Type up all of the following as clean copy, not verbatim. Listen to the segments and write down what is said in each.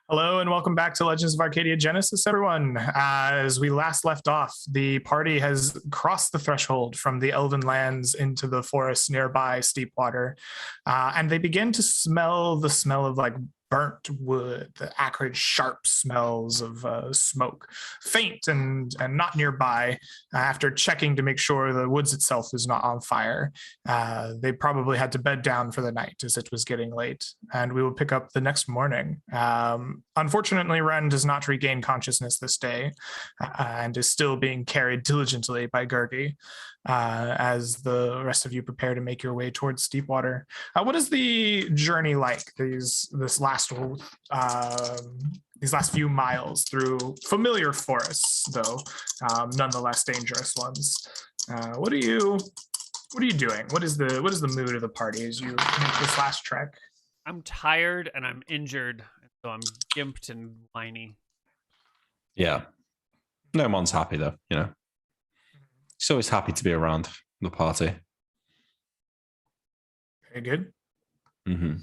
Hello and welcome back to Legends of Arcadia Genesis, everyone. As we last left off, the party has crossed the threshold from the Elven lands into the forest nearby Steepwater, and they begin to smell the smell of like burnt wood, the acrid, sharp smells of smoke, faint and not nearby. After checking to make sure the woods itself is not on fire, they probably had to bed down for the night as it was getting late, and we will pick up the next morning. Unfortunately, Ren does not regain consciousness this day and is still being carried diligently by Gergi as the rest of you prepare to make your way towards Steepwater. What is the journey like these last few miles through familiar forests, though nonetheless dangerous ones? What are you doing? What is the mood of the party as you make this last trek? I'm tired and I'm injured, so I'm gimped and whiny. Yeah. No one's happy though, you know. He's always happy to be around the party. Very good. Mm-hmm.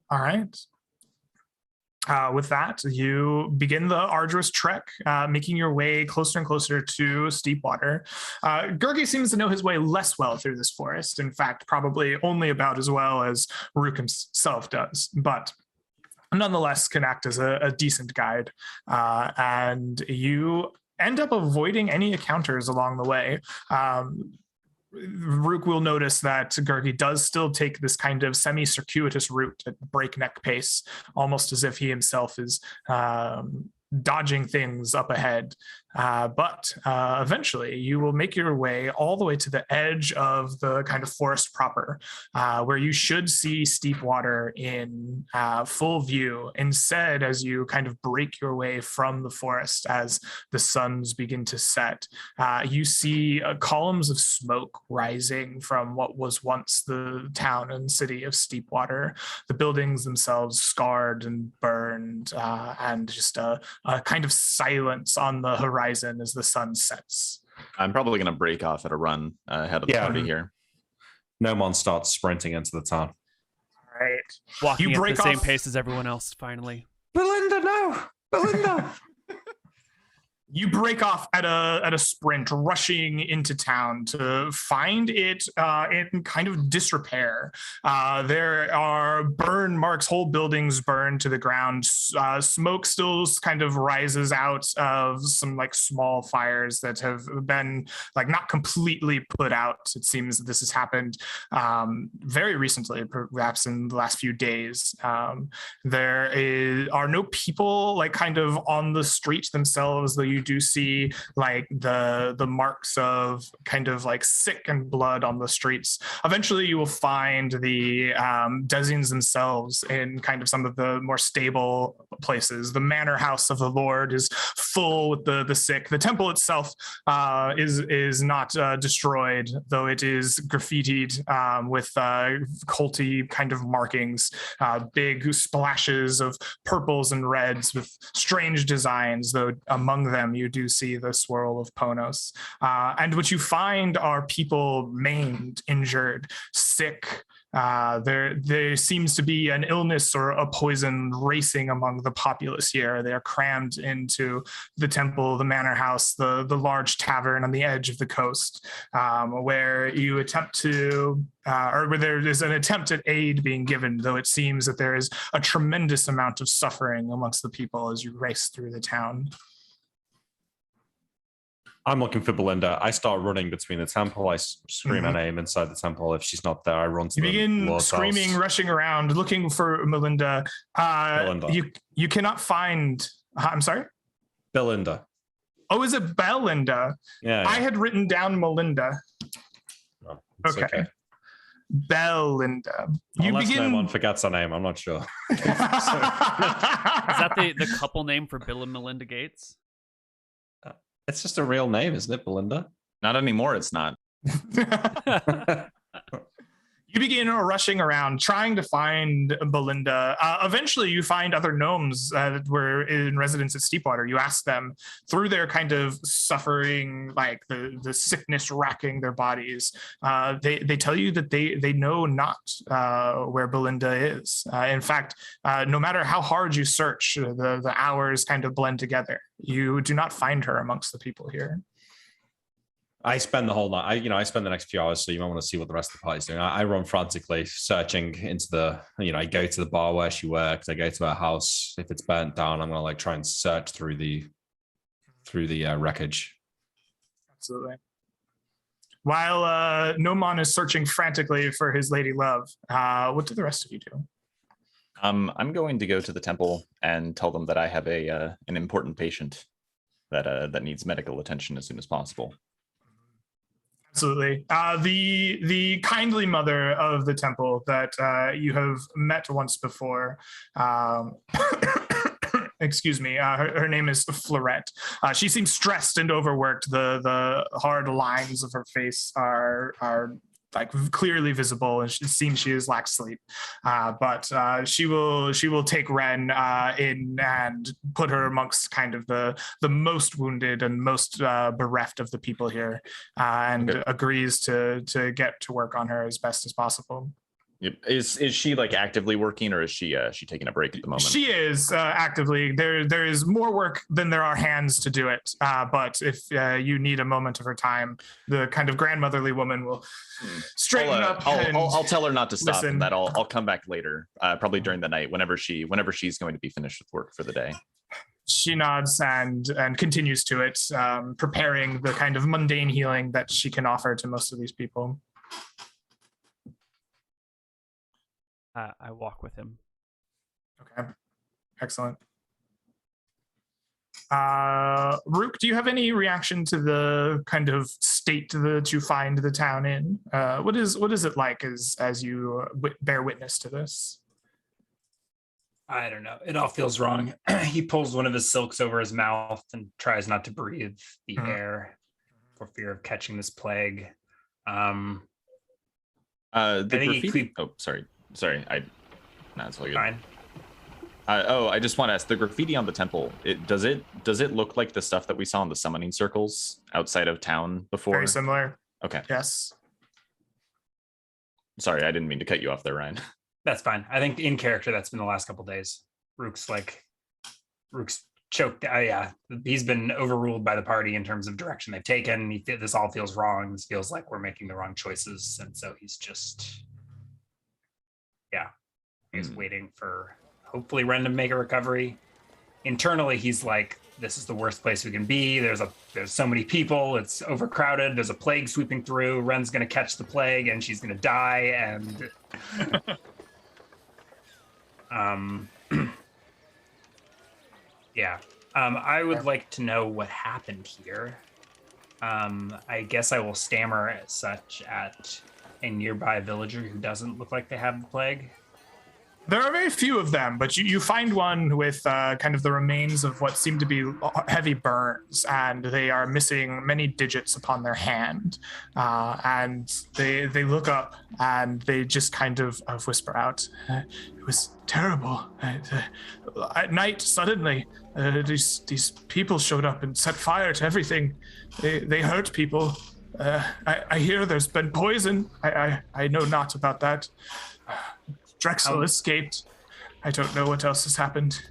All right. With that, you begin the arduous trek, making your way closer and closer to Steepwater. Gergi seems to know his way less well through this forest. In fact, probably only about as well as Rook himself does, but nonetheless can act as a decent guide. And you end up avoiding any encounters along the way. Rook will notice that Gergi does still take this kind of semi-circuitous route at breakneck pace, almost as if he himself is dodging things up ahead. But eventually you will make your way all the way to the edge of the kind of forest proper, where you should see Steepwater in full view. Instead, as you kind of break your way from the forest as the suns begin to set, you see columns of smoke rising from what was once the town and city of Steepwater. The buildings themselves scarred and burned, and just a kind of silence on the horizon as the sun sets. I'm probably going to break off at a run ahead of the party here. No one starts sprinting into the town. All right. Walking at the same pace as everyone else, finally. Belinda, no! Belinda! You break off at a sprint, rushing into town to find it in kind of disrepair. There are burn marks, whole buildings burned to the ground. Smoke still kind of rises out of some like small fires that have been like not completely put out. It seems that this has happened very recently, perhaps in the last few days. There are no people like kind of on the streets themselves, though you do see like the marks of kind of like sick and blood on the streets. Eventually you will find the Desians themselves in kind of some of the more stable places. The manor house of the Lord is full with the sick. The temple itself is not destroyed, though it is graffitied with culty kind of markings, big splashes of purples and reds with strange designs, though among them you do see the swirl of Ponos. And what you find are people maimed, injured, sick. There seems to be an illness or a poison racing among the populace here. They are crammed into the temple, the manor house, the large tavern on the edge of the coast, where you attempt to, or where there is an attempt at aid being given, though it seems that there is a tremendous amount of suffering amongst the people as you race through the town. I'm looking for Belinda. I start running between the temple. I scream her name inside the temple. If she's not there, I run to you begin screaming, rushing around, looking for Melinda. Belinda. You cannot find. I'm sorry. Belinda. Oh, is it Belinda? Yeah. I had written down Melinda. No, okay. Belinda. Unless no one forgets her name, I'm not sure. Is that the couple name for Bill and Melinda Gates? It's just a real name, isn't it, Belinda? Not anymore, it's not. You begin rushing around, trying to find Belinda. Eventually, you find other gnomes that were in residence at Steepwater. You ask them, through their kind of suffering, like the sickness racking their bodies, they tell you that they know not where Belinda is. In fact, no matter how hard you search, the hours kind of blend together. You do not find her amongst the people here. I spend the whole night. I spend the next few hours, so you might want to see what the rest of the party's doing. I run frantically, searching into the. I go to the bar where she works. I go to her house. If it's burnt down, I'm gonna like try and search through the wreckage. Absolutely. While Nomon is searching frantically for his lady love, what do the rest of you do? I'm going to go to the temple and tell them that I have an important patient that needs medical attention as soon as possible. Absolutely. The kindly mother of the temple that you have met once before, excuse me, her name is Florette. She seems stressed and overworked. The hard lines of her face are like clearly visible, and it seems she has lacked sleep. But she will take Ren in and put her amongst kind of the most wounded and most bereft of the people here, and agrees to get to work on her as best as possible. Is she like actively working, or is she taking a break at the moment? She is actively. There is more work than there are hands to do it. But if you need a moment of her time, the kind of grandmotherly woman will straighten up. I'll tell her not to stop, listen. and that I'll come back later, probably during the night, whenever she's going to be finished with work for the day. She nods and continues to it, preparing the kind of mundane healing that she can offer to most of these people. I walk with him. Okay, excellent. Rook, do you have any reaction to the kind of state that you find the town in? What is it like as you bear witness to this? I don't know. It all feels wrong. He pulls one of his silks over his mouth and tries not to breathe the air for fear of catching this plague. The graffiti. Sorry. That's all good. Fine. I just want to ask, the graffiti on the temple, does it look like the stuff that we saw in the summoning circles outside of town before? Very similar. Okay. Yes. Sorry, I didn't mean to cut you off there, Ryan. That's fine. I think in character, that's been the last couple of days. Rook's choked. Yeah, he's been overruled by the party in terms of direction they've taken. This all feels wrong. This feels like we're making the wrong choices. And so he's just... He's waiting for hopefully Ren to make a recovery. Internally, he's like, this is the worst place we can be. There's so many people. It's overcrowded. There's a plague sweeping through. Ren's going to catch the plague and she's going to die. And I would like to know what happened here. I guess I will stammer as such at a nearby villager who doesn't look like they have the plague. There are very few of them, but you find one with kind of the remains of what seem to be heavy burns, and they are missing many digits upon their hand. And they look up and they just kind of whisper out, "It was terrible. At night, suddenly, these people showed up and set fire to everything. They hurt people. I hear there's been poison. I know not about that. Drexel escaped. I don't know what else has happened."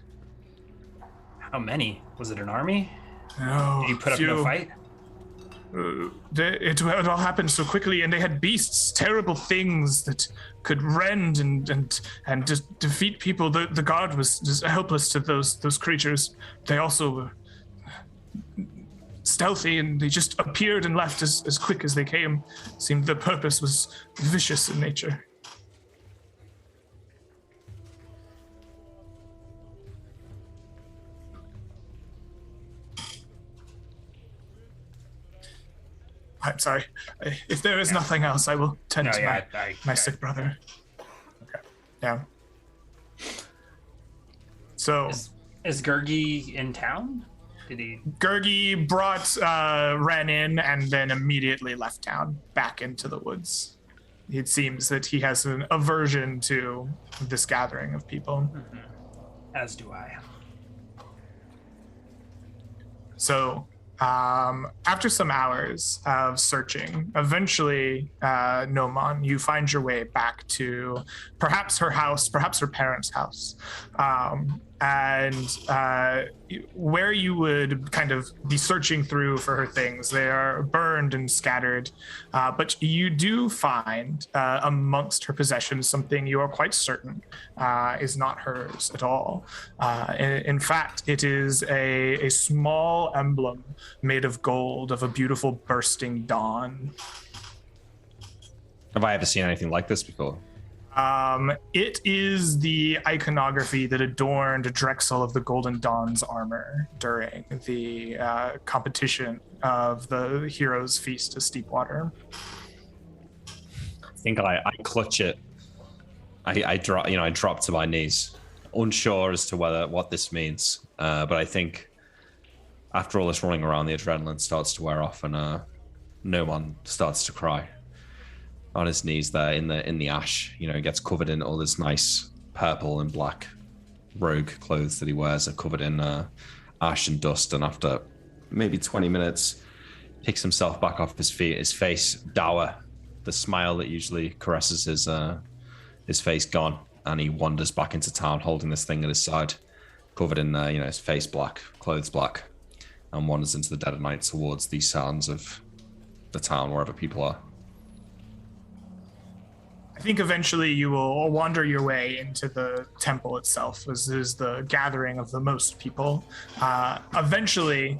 How many? Was it an army? No. Did you put up no fight? It all happened so quickly, and they had beasts, terrible things that could rend and just defeat people. The guard was just helpless to those creatures. They also were stealthy, and they just appeared and left as quick as they came. Seemed their purpose was vicious in nature. I'm sorry. If there is nothing else, I will tend to my sick brother. Okay. Yeah. So is Gurgi in town? Did he? Gurgi brought Ren in and then immediately left town back into the woods. it seems that he has an aversion to this gathering of people. As do I. So, after some hours of searching, eventually, Nomon, you find your way back to perhaps her house, perhaps her parents' house. And where you would kind of be searching through for her things, they are burned and scattered. But you do find amongst her possessions something you are quite certain is not hers at all. In fact, it is a small emblem made of gold of a beautiful bursting dawn. Have I ever seen anything like this before? It is the iconography that adorned Drexel of the Golden Dawn's armor during the competition of the Heroes' Feast of Steepwater. I think I clutch it. I drop to my knees, unsure as to what this means. But I think after all this running around, the adrenaline starts to wear off, and no one starts to cry. On his knees there in the ash, gets covered in all this nice purple and black rogue clothes that he wears are covered in ash and dust. And after maybe 20 minutes, picks himself back off his feet, his face dour, the smile that usually caresses his face gone, and he wanders back into town holding this thing at his side, covered in his face black, clothes black, and wanders into the dead of night towards the sounds of the town, wherever people are. I think eventually you will wander your way into the temple itself, as is the gathering of the most people. Eventually,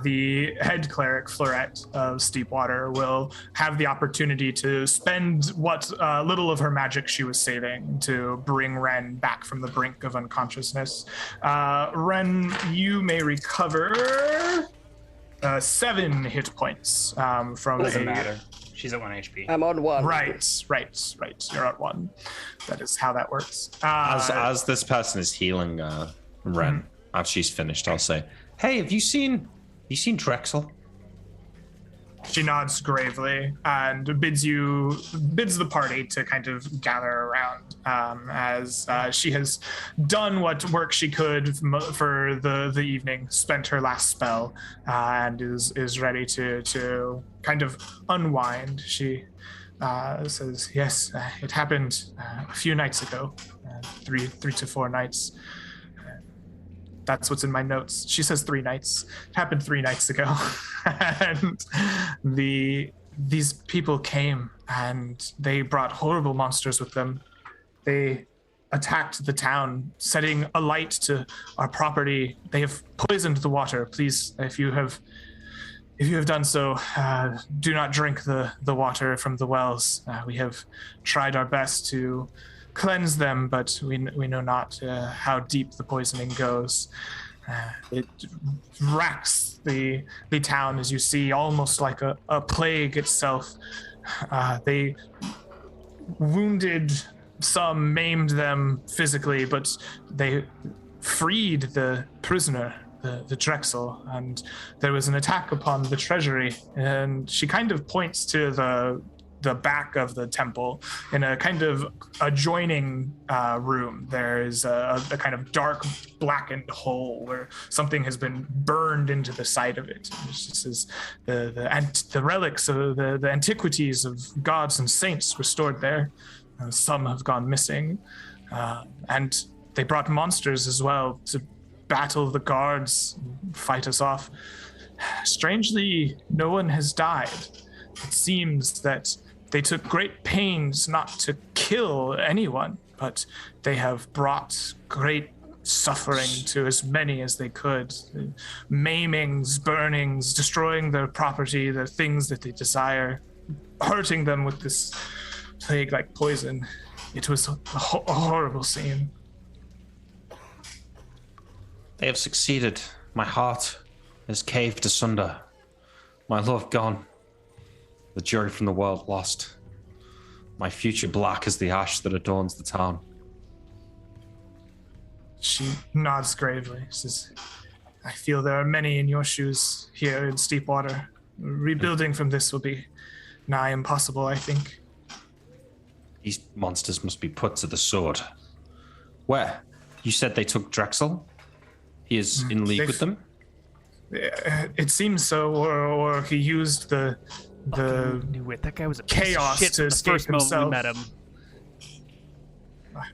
the head cleric, Florette of Steepwater, will have the opportunity to spend what little of her magic she was saving to bring Ren back from the brink of unconsciousness. Ren, you may recover 7 hit points from Doesn't matter. She's at 1 HP. I'm on 1. Right. You're at 1. That is how that works. As this person is healing Ren, after she's finished, I'll say, "Hey, have you seen Drexel?" She nods gravely and bids the party to kind of gather around as she has done what work she could for the evening, spent her last spell, and is ready to kind of unwind. She says, "Yes, it happened a few nights ago, 3 to 4 nights. That's what's in my notes." She says 3 nights. It happened 3 nights ago. And these people came and they brought horrible monsters with them. They attacked the town, setting alight to our property. They have poisoned the water. Please, if you have done so, do not drink the water from the wells. We have tried our best to cleanse them, but we know not how deep the poisoning goes. It racks the town, as you see, almost like a plague itself. They wounded some, maimed them physically, but they freed the prisoner, the Drexel, and there was an attack upon the treasury. And she kind of points to the back of the temple in a kind of adjoining room. There is a kind of dark blackened hole where something has been burned into the side of it. This is the relics of the antiquities of gods and saints restored there. Some have gone missing, and they brought monsters as well to battle the guards, fight us off. Strangely, no one has died. It seems that they took great pains not to kill anyone, but they have brought great suffering to as many as they could. Maimings, burnings, destroying their property, the things that they desire, hurting them with this plague-like poison. It was a horrible scene. They have succeeded. My heart is caved asunder. My love gone. The joy from the world lost. My future black as the ash that adorns the town. She nods gravely. She says, "I feel there are many in your shoes here in Steepwater. Rebuilding from this will be nigh impossible, I think." These monsters must be put to the sword. Where? You said they took Drexel? He is in league with them? It seems so, or he used the Knew it. That guy was a chaos piece of shit to from the escape first moment we himself. met him.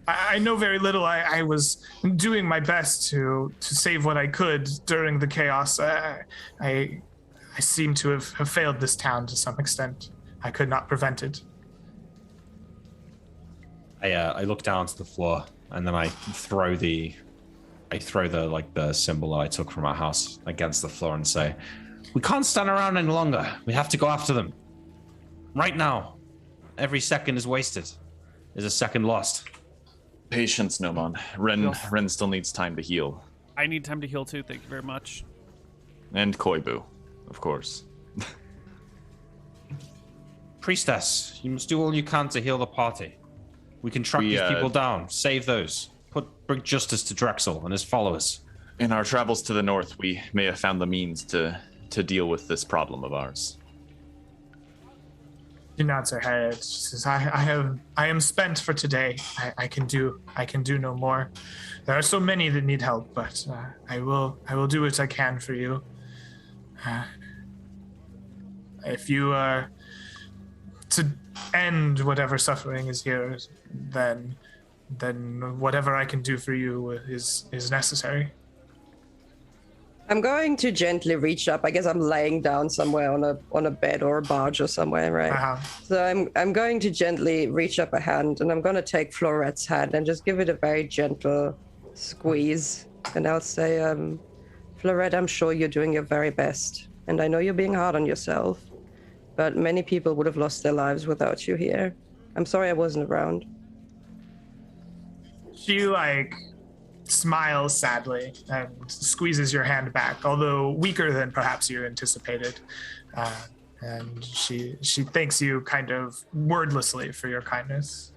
I know very little. I was doing my best to save what I could during the chaos. I seem to have failed this town to some extent. I could not prevent it. I look down to the floor and then I throw the symbol that I took from our house against the floor and say, "We can't stand around any longer. We have to go after them. Right now. Every second is wasted. Is a second lost." Patience, Nomon. Ren still needs time to heal. I need time to heal too. Thank you very much. And Koibu, of course. Priestess, you must do all you can to heal the party. We can track these people down, save those, bring justice to Drexel and his followers. In our travels to the north, we may have found the means to deal with this problem of ours. She nods her head. She says, I am spent for today. I can do no more. There are so many that need help, but I will do what I can for you. If you are to end whatever suffering is here, then whatever I can do for you is necessary. I'm going to gently reach up. I guess I'm laying down somewhere on a bed or a barge or somewhere, right? Uh-huh. So I'm going to gently reach up a hand, and I'm going to take Florette's hand and just give it a very gentle squeeze. And I'll say, Florette, I'm sure you're doing your very best, and I know you're being hard on yourself, but many people would have lost their lives without you here. I'm sorry I wasn't around. She smiles sadly and squeezes your hand back, although weaker than perhaps you anticipated. And she thanks you kind of wordlessly for your kindness.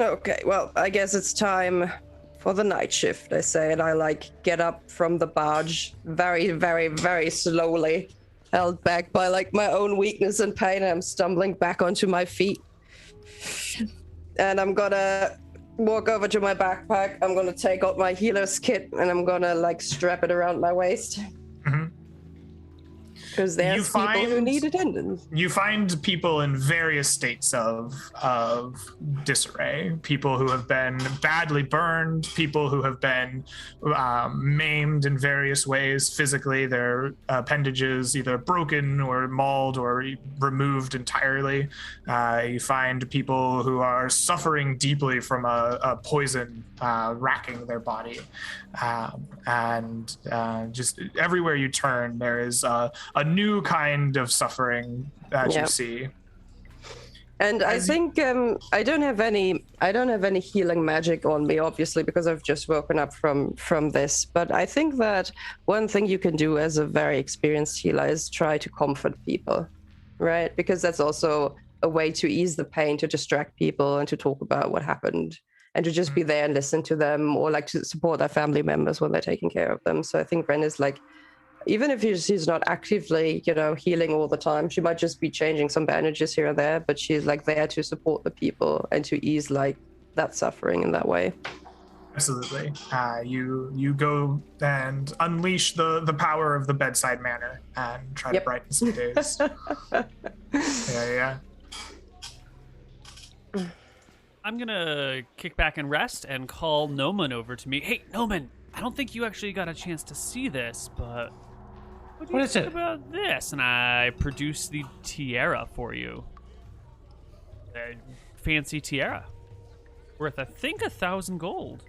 Okay, well, I guess it's time for the night shift, I say, and I get up from the barge very, very, very slowly, held back by my own weakness and pain, and I'm stumbling back onto my feet. And I'm gonna walk over to my backpack. I'm gonna take out my healer's kit and I'm gonna strap it around my waist. Because there's people who need attendance. You find people in various states of disarray. People who have been badly burned, people who have been maimed in various ways physically, their appendages either broken or mauled or removed entirely. You find people who are suffering deeply from a poison racking their body. And just everywhere you turn, there is a new kind of suffering that you see. And I think I don't have any healing magic on me, obviously, because I've just woken up from this. But I think that one thing you can do as a very experienced healer is try to comfort people, right? Because that's also a way to ease the pain, to distract people, and to talk about what happened, and to just be there and listen to them, or to support their family members when they're taking care of them. So I think Ren is even if she's not actively, healing all the time, she might just be changing some bandages here and there, but she's there to support the people and to ease that suffering in that way. Absolutely. You go and unleash the power of the bedside manner and try to brighten some days. Yeah. I'm gonna kick back and rest and call Noman over to me. Hey, Noman, I don't think you actually got a chance to see this, but what do you think about this? And I produce the tiara for you. A fancy tiara. Worth, I think, 1,000 gold.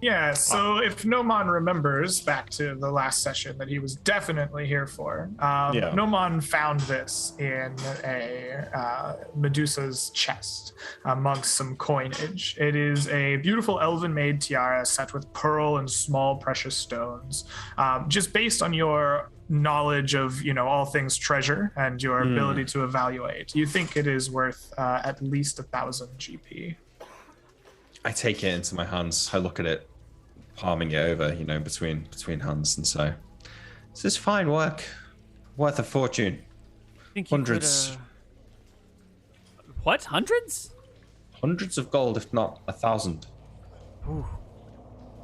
Yeah, so if Noman remembers back to the last session that he was definitely here for, Noman found this in a Medusa's chest amongst some coinage. It is a beautiful elven-made tiara set with pearl and small precious stones. Just based on your knowledge of, all things treasure and your ability to evaluate, you think it is worth at least 1,000 GP. I take it into my hands. I look at it, palming it over, between hands, and say, "This is fine work, worth a fortune. I think you Hundreds." What? Hundreds? Hundreds of gold, if not 1,000. Ooh.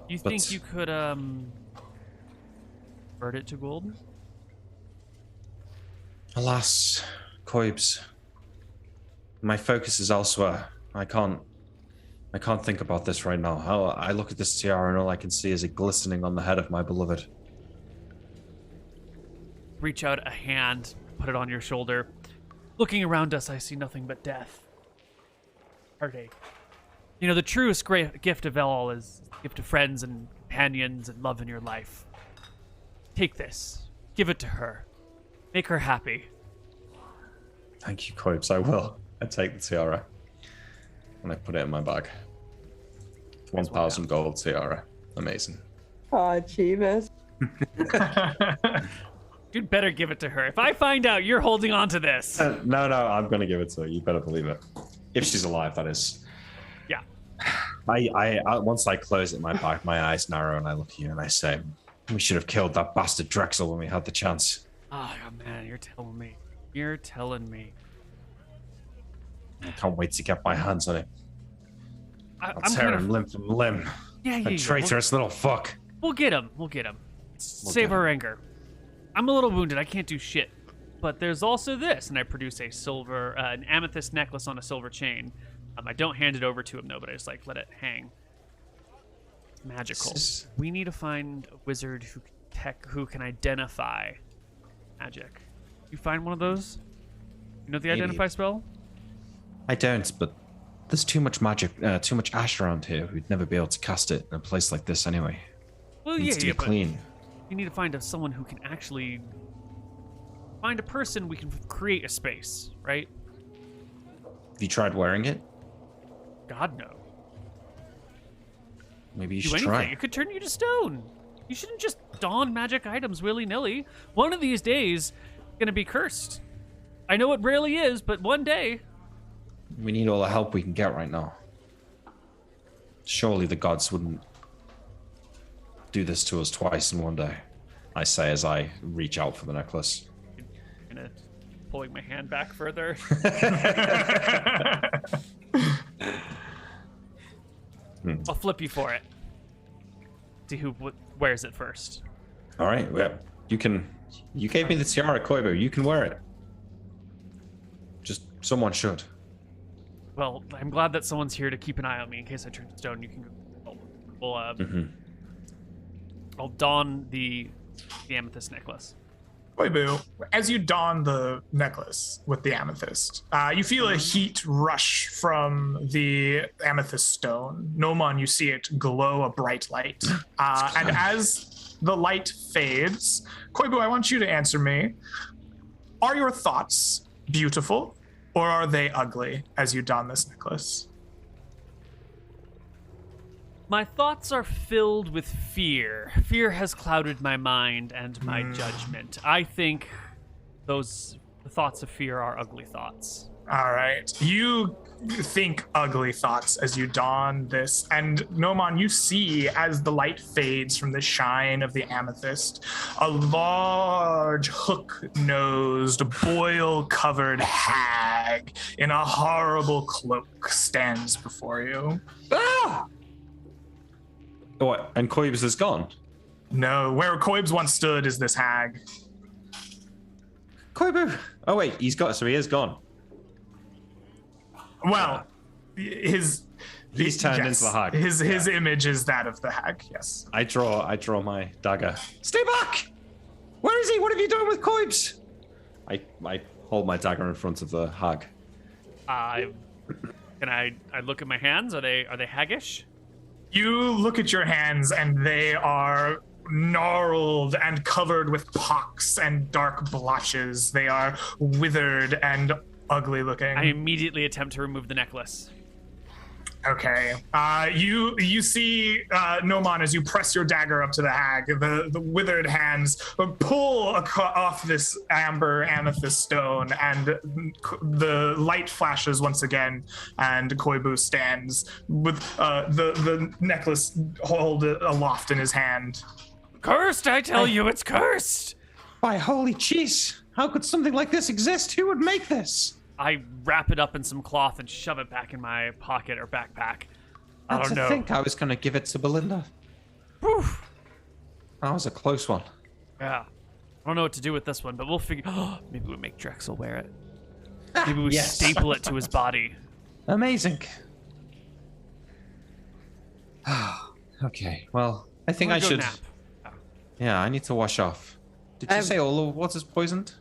You think you could convert it to gold? Alas, Koibs. My focus is elsewhere. I can't think about this right now. I look at this tiara and all I can see is it glistening on the head of my beloved. Reach out a hand, put it on your shoulder. Looking around us, I see nothing but death. Heartache. You know, the truest great gift of all is the gift of friends and companions and love in your life. Take this. Give it to her. Make her happy. Thank you, Koibs. I will. I take the tiara and I put it in my bag. 1,000 gold tiara. Amazing. Oh, Jeebus. You'd better give it to her. If I find out you're holding on to this. No, I'm going to give it to her. You better believe it. If she's alive, that is. Yeah. I once I close it in my bag, my eyes narrow and I look at you and I say, we should have killed that bastard Drexel when we had the chance. Oh, man, you're telling me. You're telling me. I can't wait to get my hands on him. I'll I'm tear kind him limb from limb. Yeah, A traitorous little fuck. We'll get him. Save our anger. I'm a little wounded. I can't do shit. But there's also this, and I produce a silver, an amethyst necklace on a silver chain. I don't hand it over to him though, but I just let it hang. It's magical. We need to find a wizard who can identify magic. You find one of those? You know the identify spell? I don't, but there's too much magic, too much ash around here. We'd never be able to cast it in a place like this anyway. Well, It needs to be clean. You need to find someone who can actually find a person. We can create a space, right? Have you tried wearing it? God, no. Maybe you Do should anything. try. It could turn you to stone. You shouldn't just don magic items willy-nilly. One of these days, you're gonna be cursed. I know it rarely is, but one day. We need all the help we can get right now. Surely the gods wouldn't do this to us twice in one day, I say as I reach out for the necklace. Kind of pulling my hand back further. I'll flip you for it. See who wears it first. All right, well, you gave me the tiara, Koibu. You can wear it. Just someone should. Well, I'm glad that someone's here to keep an eye on me in case I turn to stone. You can go. I'll don the amethyst necklace. Koibu, as you don the necklace with the amethyst, you feel a heat rush from the amethyst stone. Nomon, you see it glow a bright light. And as the light fades, Koibu, I want you to answer me. Are your thoughts beautiful or are they ugly as you don this necklace? My thoughts are filled with fear. Fear has clouded my mind and my judgment. I think the thoughts of fear are ugly thoughts. All right. You think ugly thoughts as you don this. And Nomon, you see as the light fades from the shine of the amethyst, a large hook-nosed, boil-covered hag in a horrible cloak stands before you. Ah! What? And Koibs is gone? No, where Koibs once stood is this hag. Koibu! Oh wait, he is gone. Well, he's turned into the hag. His image is that of the hag. Yes. I draw my dagger. Stay back! Where is he? What have you done with Koibs? I hold my dagger in front of the hag. I look at my hands? Are they haggish? You look at your hands and they are gnarled and covered with pocks and dark blotches. They are withered and ugly looking. I immediately attempt to remove the necklace. Okay. You see Nomon as you press your dagger up to the hag. The withered hands pull off this amber amethyst stone, and the light flashes once again. And Koibu stands with the necklace held aloft in his hand. Cursed! I tell you, it's cursed. By holy cheese! How could something like this exist? Who would make this? I wrap it up in some cloth and shove it back in my pocket or backpack. I don't know. I think I was going to give it to Belinda. Whew. That was a close one. Yeah. I don't know what to do with this one, but we'll figure... maybe we make Drexel wear it. Maybe we staple it to his body. Amazing. Okay, well, I think I should... Nap. Yeah, I need to wash off. Did you say all the water's poisoned?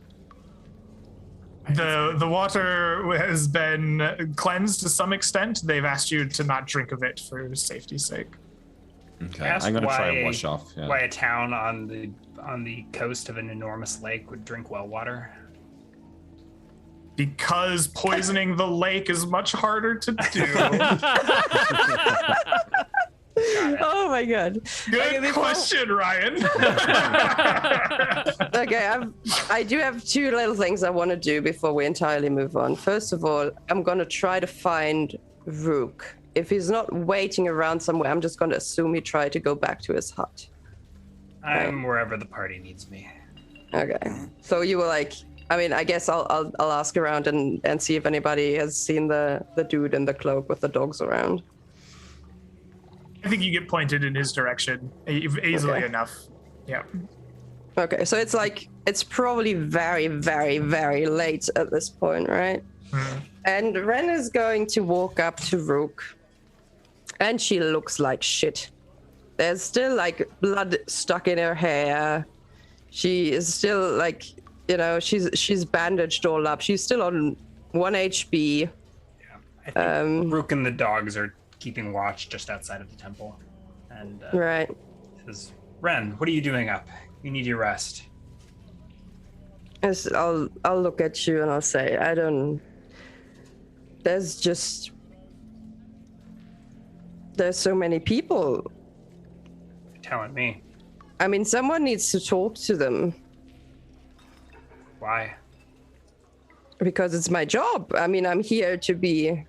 The water has been cleansed to some extent. They've asked you to not drink of it for safety's sake. Okay, I'm going to try and wash off. Yeah. Why a town on the coast of an enormous lake would drink well water? Because poisoning the lake is much harder to do. Oh my god. Good question, Ryan. Okay, I do have two little things I want to do before we entirely move on. First of all, I'm going to try to find Rook. If he's not waiting around somewhere, I'm just going to assume he tried to go back to his hut. I'm wherever the party needs me. Okay. So you were like, I mean, I guess I'll ask around and see if anybody has seen the dude in the cloak with the dogs around. I think you get pointed in his direction easily enough. Yeah. Okay, so it's probably very, very, very late at this point, right? Mm. And Ren is going to walk up to Rook, and she looks like shit. There's still like blood stuck in her hair. She is still like, you know, she's bandaged all up. She's still on 1 HP. Yeah, I think Rook and the dogs are keeping watch just outside of the temple. And right. Says, Ren, what are you doing up? You need your rest. Yes, I'll look at you and I'll say, there's so many people. You're telling me. I mean, someone needs to talk to them. Why? Because it's my job. I mean, I'm here to be,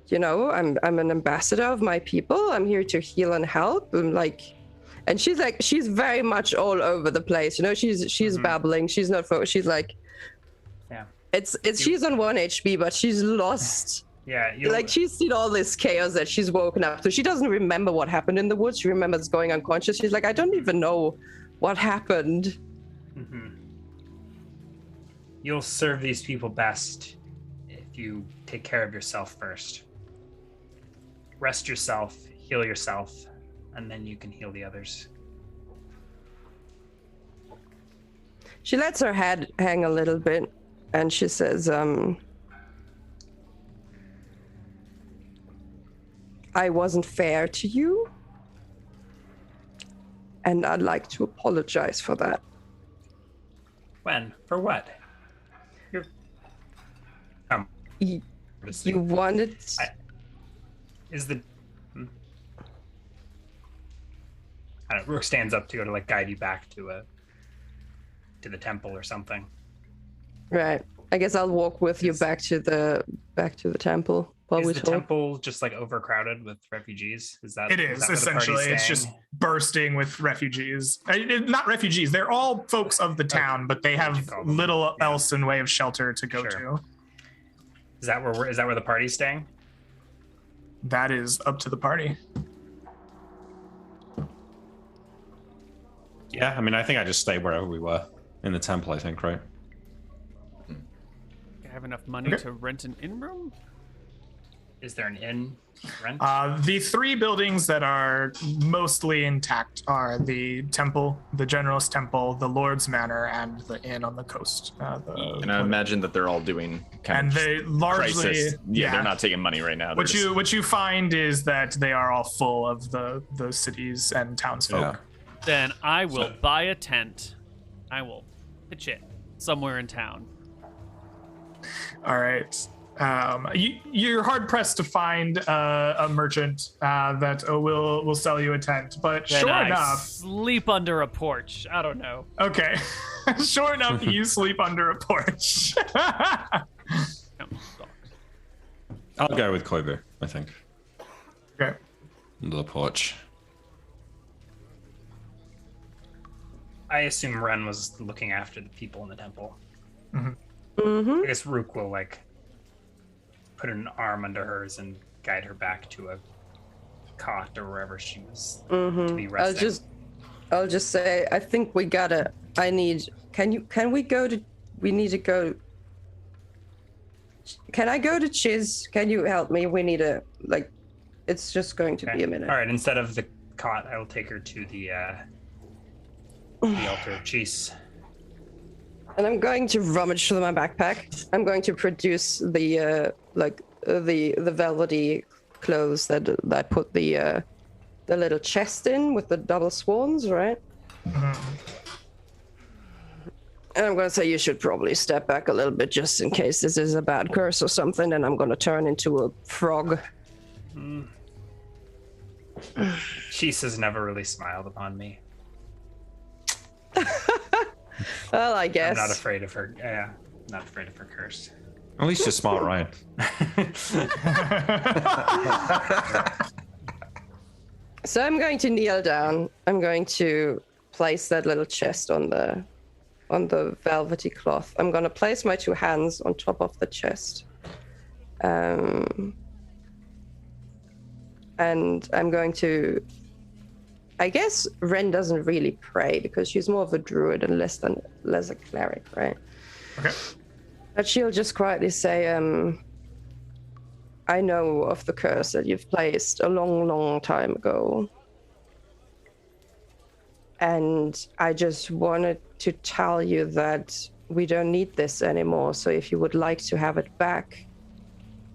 you know, I'm an ambassador of my people. I'm here to heal and help. And she's very much all over the place. You know, she's babbling. She's not focused. She's like, yeah. She's on 1 HP, but she's lost. Yeah. She's seen all this chaos that she's woken up to. She doesn't remember what happened in the woods. She remembers going unconscious. She's like, I don't even know what happened. Mm-hmm. You'll serve these people best if you take care of yourself first. Rest yourself, heal yourself, and then you can heal the others. She lets her head hang a little bit, and she says, I wasn't fair to you, and I'd like to apologize for that. When? For what? You wanted... Rook stands up to go to like guide you back to the temple or something. Right. I guess I'll walk with you back to the temple while we talk. Is the temple just like overcrowded with refugees? It is essentially. It's just bursting with refugees. Not refugees. They're all folks of the town, but they have little else in way of shelter to go to. Is that where the party's staying? That is up to the party. Yeah, I mean, I think I just stayed wherever we were in the temple, I think, right? I have enough money to rent an inn room? Is there an inn rent? The 3 buildings that are mostly intact are the temple, the General's Temple, the Lord's Manor, and the inn on the coast. And I imagine that they're all doing they largely crisis. Yeah, they're not taking money right now. What you find is that they are all full of the cities and townsfolk. Yeah. Then I will buy a tent. I will pitch it somewhere in town. All right. You're hard pressed to find a merchant that will sell you a tent, but then sure I enough, sleep under a porch. I don't know. Okay, sure enough, you sleep under a porch. I'll go with Koivu, I think. Okay. Under the porch. I assume Ren was looking after the people in the temple. Mm-hmm. Mm-hmm. I guess Rook will like put an arm under hers and guide her back to a cot or wherever she was to be resting. I'll just say, I think we gotta. We need to go. Can I go to Chiz? Can you help me? We need a it's just going to be a minute. All right, instead of the cot, I will take her to the altar of Cheese. And I'm going to rummage through my backpack. I'm going to produce the velvety clothes that I put the little chest in with the double swans, right? Mm-hmm. And I'm going to say you should probably step back a little bit just in case this is a bad curse or something, and I'm going to turn into a frog. Cheese has never really smiled upon me. Well, I guess. I'm not afraid of her. Yeah, not afraid of her curse. At least you're smart, Ryan. So I'm going to kneel down. I'm going to place that little chest on the velvety cloth. I'm going to place my two hands on top of the chest. And I'm going to... I guess Ren doesn't really pray because she's more of a druid and less a cleric, right? Okay. But she'll just quietly say, I know of the curse that you've placed a long, long time ago. And I just wanted to tell you that we don't need this anymore. So if you would like to have it back,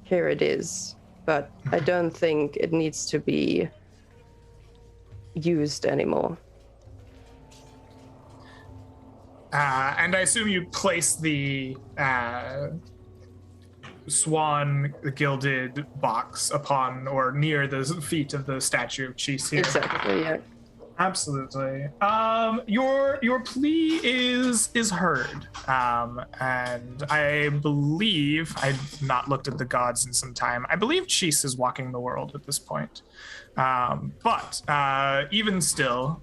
here it is. But I don't think it needs to be used anymore. And I assume you place the swan gilded box upon or near the feet of the statue of Cheese here. Exactly, yeah. Absolutely. Your plea is heard. And I believe I've not looked at the gods in some time. I believe Cheese is walking the world at this point. But even still,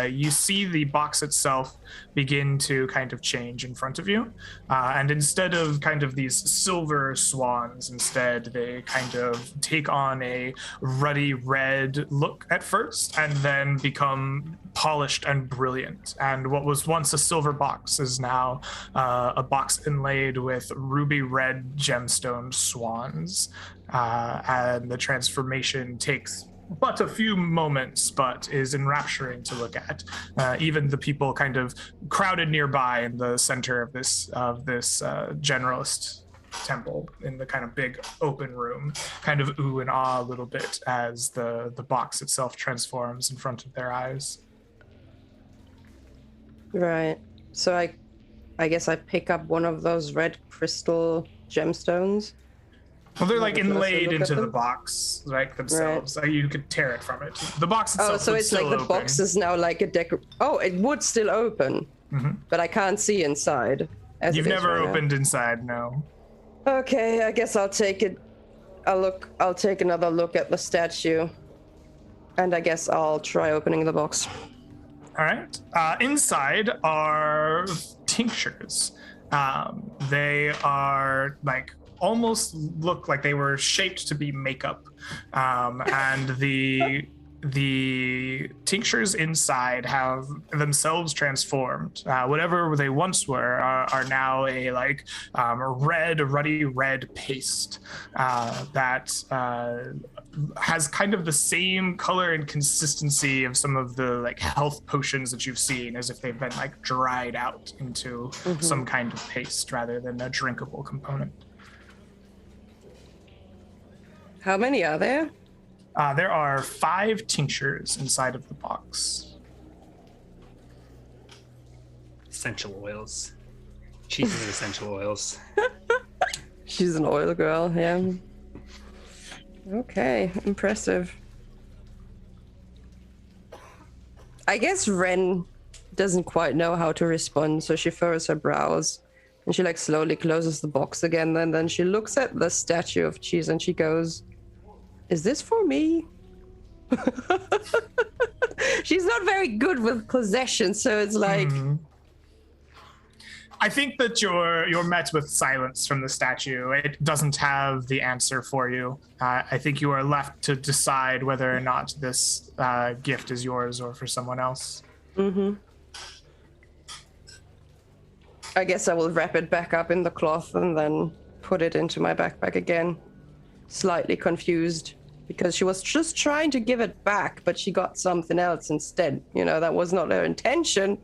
you see the box itself begin to kind of change in front of you. And instead of kind of these silver swans, instead they kind of take on a ruddy red look at first and then become polished and brilliant. And what was once a silver box is now a box inlaid with ruby red gemstone swans. And the transformation takes but a few moments, but is enrapturing to look at. Even the people kind of crowded nearby in the center of this generalist temple in the kind of big open room kind of ooh and ah a little bit as the box itself transforms in front of their eyes. Right. So I guess I pick up one of those red crystal gemstones. Well, they're like inlaid into the box, like themselves. Right. You could tear it from it. The box itself. Oh, so it's like the box is now like a Oh, it would still open, but I can't see inside. You've never opened inside, no. Okay, I guess I'll take it. I'll take another look at the statue, and I guess I'll try opening the box. All right. Inside are tinctures. They are like almost look like they were shaped to be makeup, and the tinctures inside have themselves transformed. Whatever they once were are now a like ruddy red paste that has kind of the same color and consistency of some of the like health potions that you've seen, as if they've been like dried out into some kind of paste rather than a drinkable component. How many are there? There are 5 tinctures inside of the box. Essential oils. Cheese is essential oils. She's an oil girl, yeah. Okay, impressive. I guess Ren doesn't quite know how to respond, so she furrows her brows and she like slowly closes the box again, and then she looks at the statue of Cheese and she goes, "Is this for me?" She's not very good with possession, so it's like... I think that you're met with silence from the statue. It doesn't have the answer for you. I think you are left to decide whether or not this gift is yours or for someone else. Mm-hmm. I guess I will wrap it back up in the cloth and then put it into my backpack again. Slightly confused because she was just trying to give it back, but she got something else instead. You know, that was not her intention,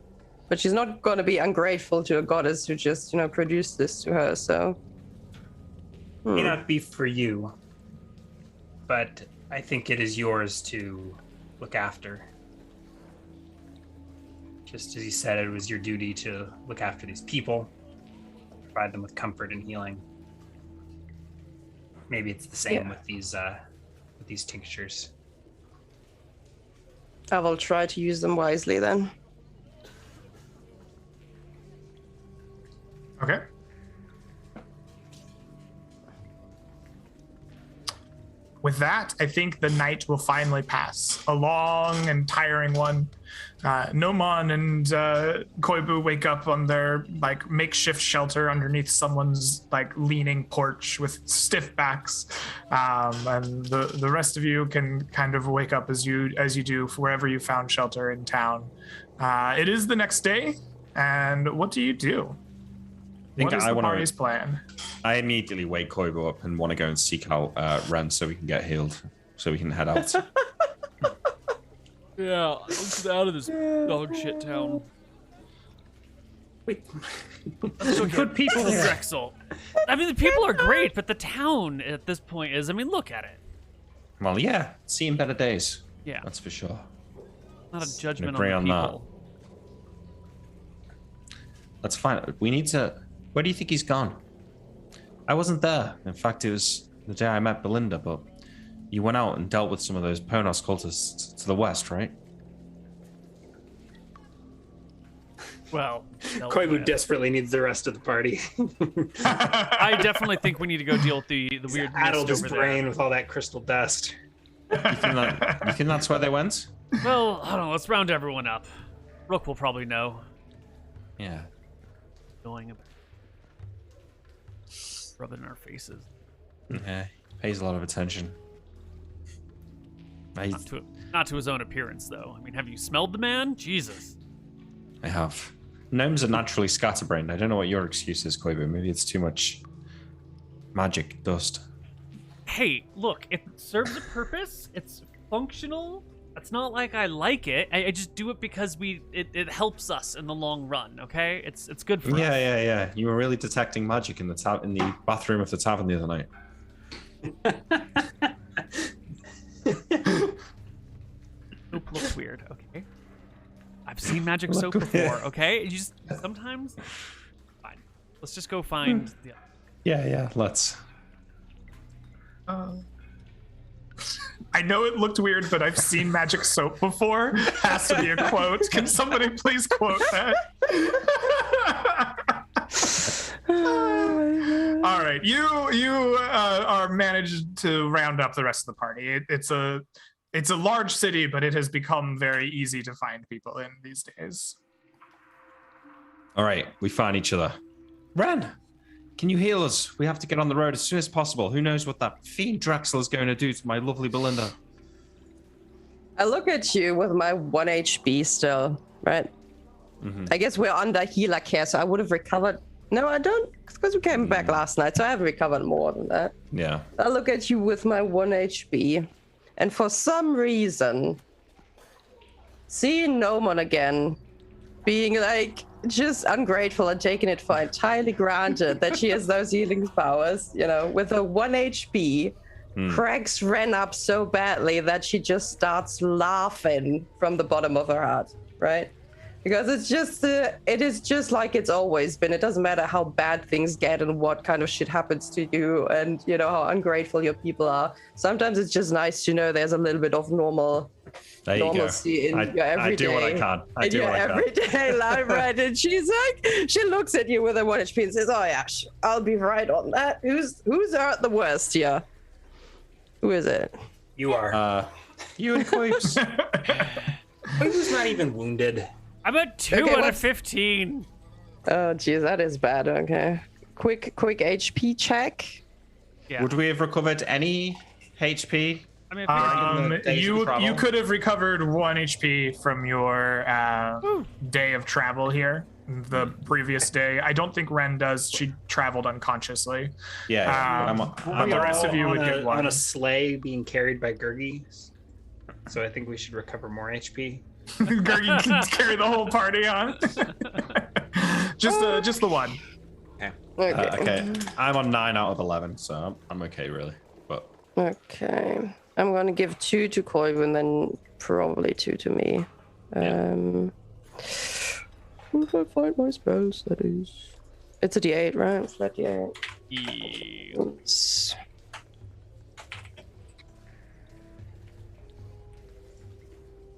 but she's not going to be ungrateful to a goddess who just, produced this to her, so. May not be for you, but I think it is yours to look after. Just as you said, it was your duty to look after these people, provide them with comfort and healing. Maybe it's the same with these tinctures. I will try to use them wisely then. Okay. With that, I think the night will finally pass. A long and tiring one. Nomon and Koibu wake up on their makeshift shelter underneath someone's leaning porch with stiff backs, and the rest of you can kind of wake up as you do wherever you found shelter in town. It is the next day, and what do you do? What is the party's plan? I immediately wake Koibu up and want to go and seek out Ren so we can get healed, so we can head out. Yeah, let's get out of this dog shit town. Wait, good people in Drexel. I mean, the people are great, but the town at this point is, look at it. Well, yeah, seen better days. Yeah. That's for sure. Not a judgment agree on the on people. That's fine. We need to... Where do you think he's gone? I wasn't there. In fact, it was the day I met Belinda, but you went out and dealt with some of those Ponos cultists to the west, right? Well, Koibu desperately needs the rest of the party. I definitely think we need to go deal with the weird addled mist his over brain there. with all that crystal dust. You think that's where they went? Well, I don't know. Let's round everyone up. Rook will probably know. Yeah. Going about. Rub it in our faces. Yeah. Pays a lot of attention. Not to his own appearance, though. Have you smelled the man? Jesus. I have. Gnomes are naturally scatterbrained. I don't know what your excuse is, Koibu. Maybe it's too much magic dust. Hey, look, it serves a purpose. It's functional. It's not like I like it. I just do it because it helps us in the long run. Okay, it's good for us. Yeah. You were really detecting magic in the bathroom of the tavern the other night. Soap looks weird. Okay, I've seen magic soap before. Okay, you just sometimes. Fine. Let's just go find the. Yeah. Let's. I know it looked weird, but I've seen magic soap before. Has to be a quote. Can somebody please quote that? All right, you are managed to round up the rest of the party. It's a large city, but it has become very easy to find people in these days. All right, we find each other. Ren, can you heal us? We have to get on the road as soon as possible. Who knows what that fiend Drexel is going to do to my lovely Belinda? I look at you with my 1 HP still, right? Mm-hmm. I guess we're under healer care, so I would have recovered. No, I don't, because we came back last night, so I haven't recovered more than that. Yeah. I look at you with my 1 HP, and for some reason, seeing Nomon again, being just ungrateful and taking it for entirely granted that she has those healing powers, with her 1 HP, cracks Ren up so badly that she just starts laughing from the bottom of her heart, right? Because it is just like it's always been. It doesn't matter how bad things get and what kind of shit happens to you and, how ungrateful your people are. Sometimes it's just nice to know there's a little bit of normalcy in your everyday. I do what I can. Everyday life, right? And she looks at you with a 1 HP and says, "Oh yeah, I'll be right on that. Who's at the worst here? Who is it? You are. You and Quapes. Quapes not even wounded. I'm at 2 out of 15. Oh, geez, that is bad. Okay. Quick HP check. Yeah. Would we have recovered any HP? I mean, if You could have recovered 1 HP from your day of travel here, the previous day. I don't think Ren does. She traveled unconsciously. Yeah. But the rest of you would get 1. on a sleigh being carried by Gurgi. So I think we should recover more HP. Gurgi can carry the whole party on. just the 1. Okay. I'm on 9 out of 11, so I'm okay, really. But Okay. I'm going to give 2 to Krob and then probably 2 to me. Where do I find my spells? That is. It's a D8, right? Flat D8. Oops.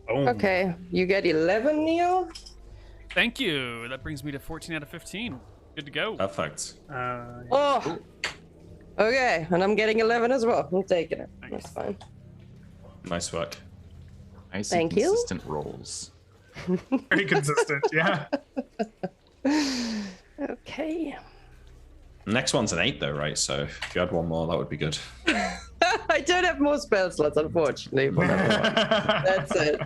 Okay, you get 11, Neal. Thank you. That brings me to 14 out of 15. Good to go. perfect. Oh. Okay, and I'm getting 11 as well. I'm taking it. That's fine. Nice work. I see Thank you. consistent rolls. Very consistent, yeah. Okay. Next one's an 8, though, right? So if you had 1 more, that would be good. I don't have more spell slots, unfortunately. But that's it.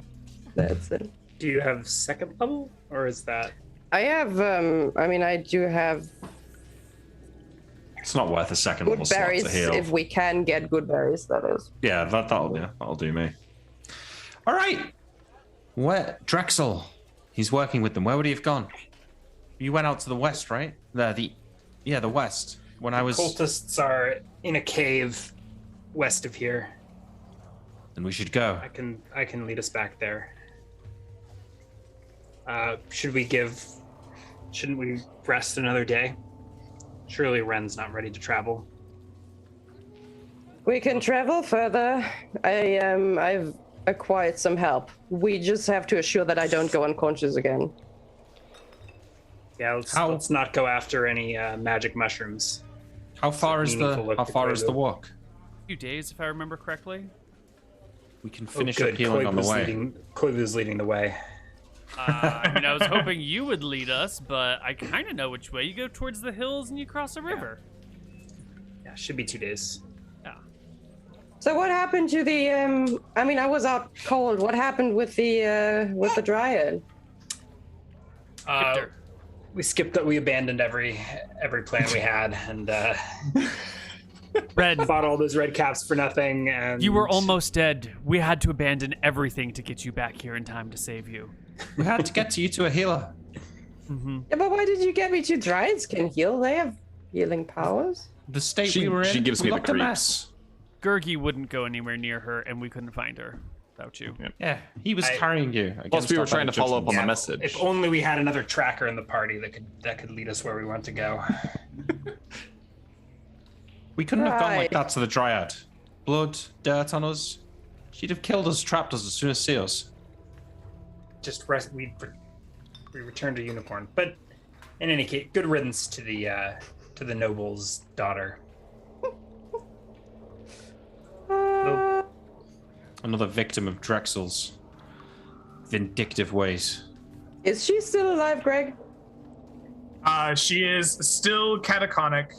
That's it. Do you have second level, or is that? I have. I do have It's not worth a second level good slot berries to heal. if we can get good berries. That is. Yeah, that'll do me. All right. Where Drexel? He's working with them. Where would he have gone? You went out to the west, right? The west. When I was. Cultists are in a cave west of here. Then we should go. I can lead us back there. Shouldn't we rest another day? Surely Ren's not ready to travel. We can travel further. I've acquired some help. We just have to assure that I don't go unconscious again. Yeah, let's not go after any magic mushrooms. How far is the walk? A few days, if I remember correctly. We can finish up healing on the way. Krob is leading the way. I was hoping you would lead us, but I kind of know which way. You go towards the hills and you cross a river. Yeah, should be 2 days. Yeah. So what happened to the? I was out cold. What happened with the dryad? We skipped that. We abandoned every plan we had, and Red fought all those red caps for nothing. And you were almost dead. We had to abandon everything to get you back here in time to save you. We had to get you to a healer. Mm-hmm. Yeah, but why did you get me to dryads can heal? They have healing powers. The state we were in. She gives me the looked a creeps. mess. Gurgi wouldn't go anywhere near her, and we couldn't find her without you. Yeah, he was carrying you. Plus, we were trying to follow up on Yeah, the message. If only we had another tracker in the party that could lead us where we want to go. We couldn't have gone like Right. that to the Dryad. Blood, dirt on us. She'd have killed us, trapped us as soon as see us. Just rest. We returned to Unicorn, but in any case, good riddance to the noble's daughter. Another victim of Drexel's vindictive ways. Is she still alive, Greg? She is still catatonic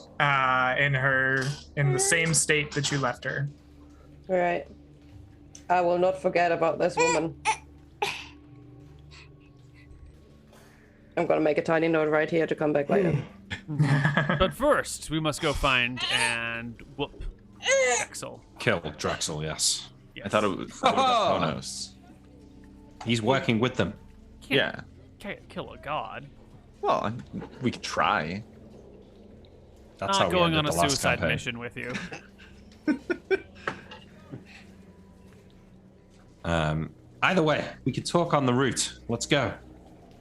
in the same state that you left her. All right. I will not forget about this woman. I'm gonna make a tiny note right here to come back later. But first, we must go find and whoop Drexel. Kill Drexel, yes. I thought it was what about Ponos. He's working with them. Yeah. Can't kill a god. Well, we could try. That's how Not we going ended on a the last suicide campaign. mission with you. Either way, we could talk on the route. Let's go.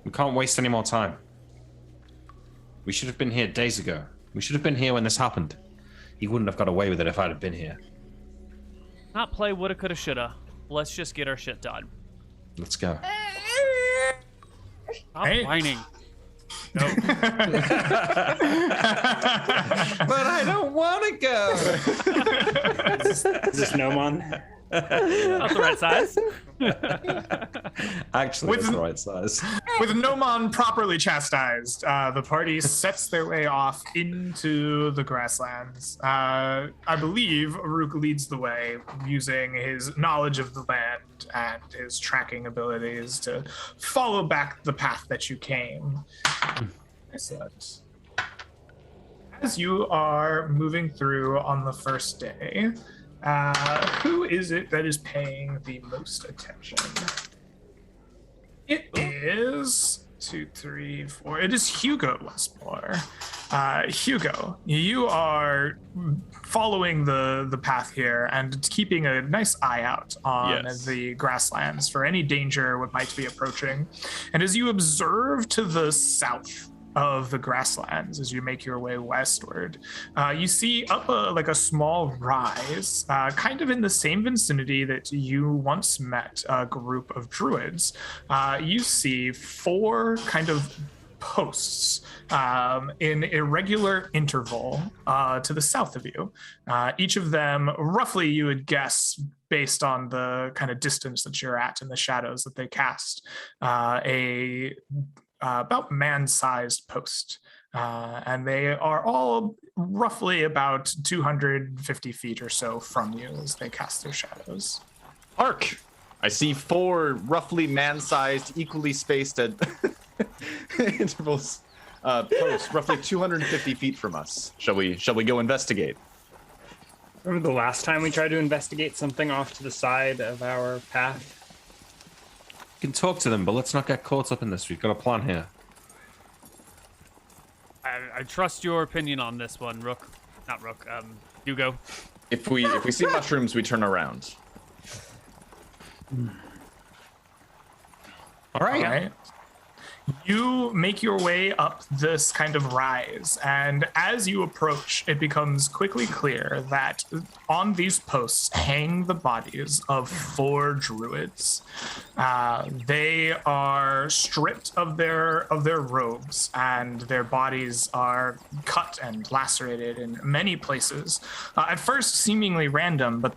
We can't waste any more time. We should have been here days ago. We should have been here when this happened. He wouldn't have got away with it if I'd have been here. Not play woulda, coulda, shoulda. Let's just get our shit done. Let's go. Stop Hey. whining. But I don't want to go. Is this Nomon? Not the right size. Actually, it's the right size. With Nomon properly chastised, the party sets their way off into the grasslands. I believe Rook leads the way, using his knowledge of the land and his tracking abilities to follow back the path that you came. Excellent. As you are moving through on the first day, who is it that is paying the most attention? It is 2, 3, 4. It is Hugo once more. Hugo, you are following the path here and keeping a nice eye out on the grasslands for any danger what might be approaching. And as you observe to the south of the grasslands as you make your way westward, you see up a small rise, kind of in the same vicinity that you once met a group of druids. You see 4 kind of posts in irregular interval to the south of you. Each of them, roughly, you would guess, based on the kind of distance that you're at and the shadows that they cast, about man-sized post, and they are all roughly about 250 feet or so from you as they cast their shadows. Arc! I see 4 roughly man-sized, equally spaced at intervals posts, roughly 250 feet from us. Shall we go investigate? Remember the last time we tried to investigate something off to the side of our path? We can talk to them, but let's not get caught up in this. We've got a plan here. I trust your opinion on this one, Rook. Not Rook, Hugo. If we see mushrooms, we turn around. All right. You make your way up this kind of rise, and as you approach, it becomes quickly clear that on these posts hang the bodies of 4 druids. They are stripped of their robes, and their bodies are cut and lacerated in many places. At first, seemingly random, but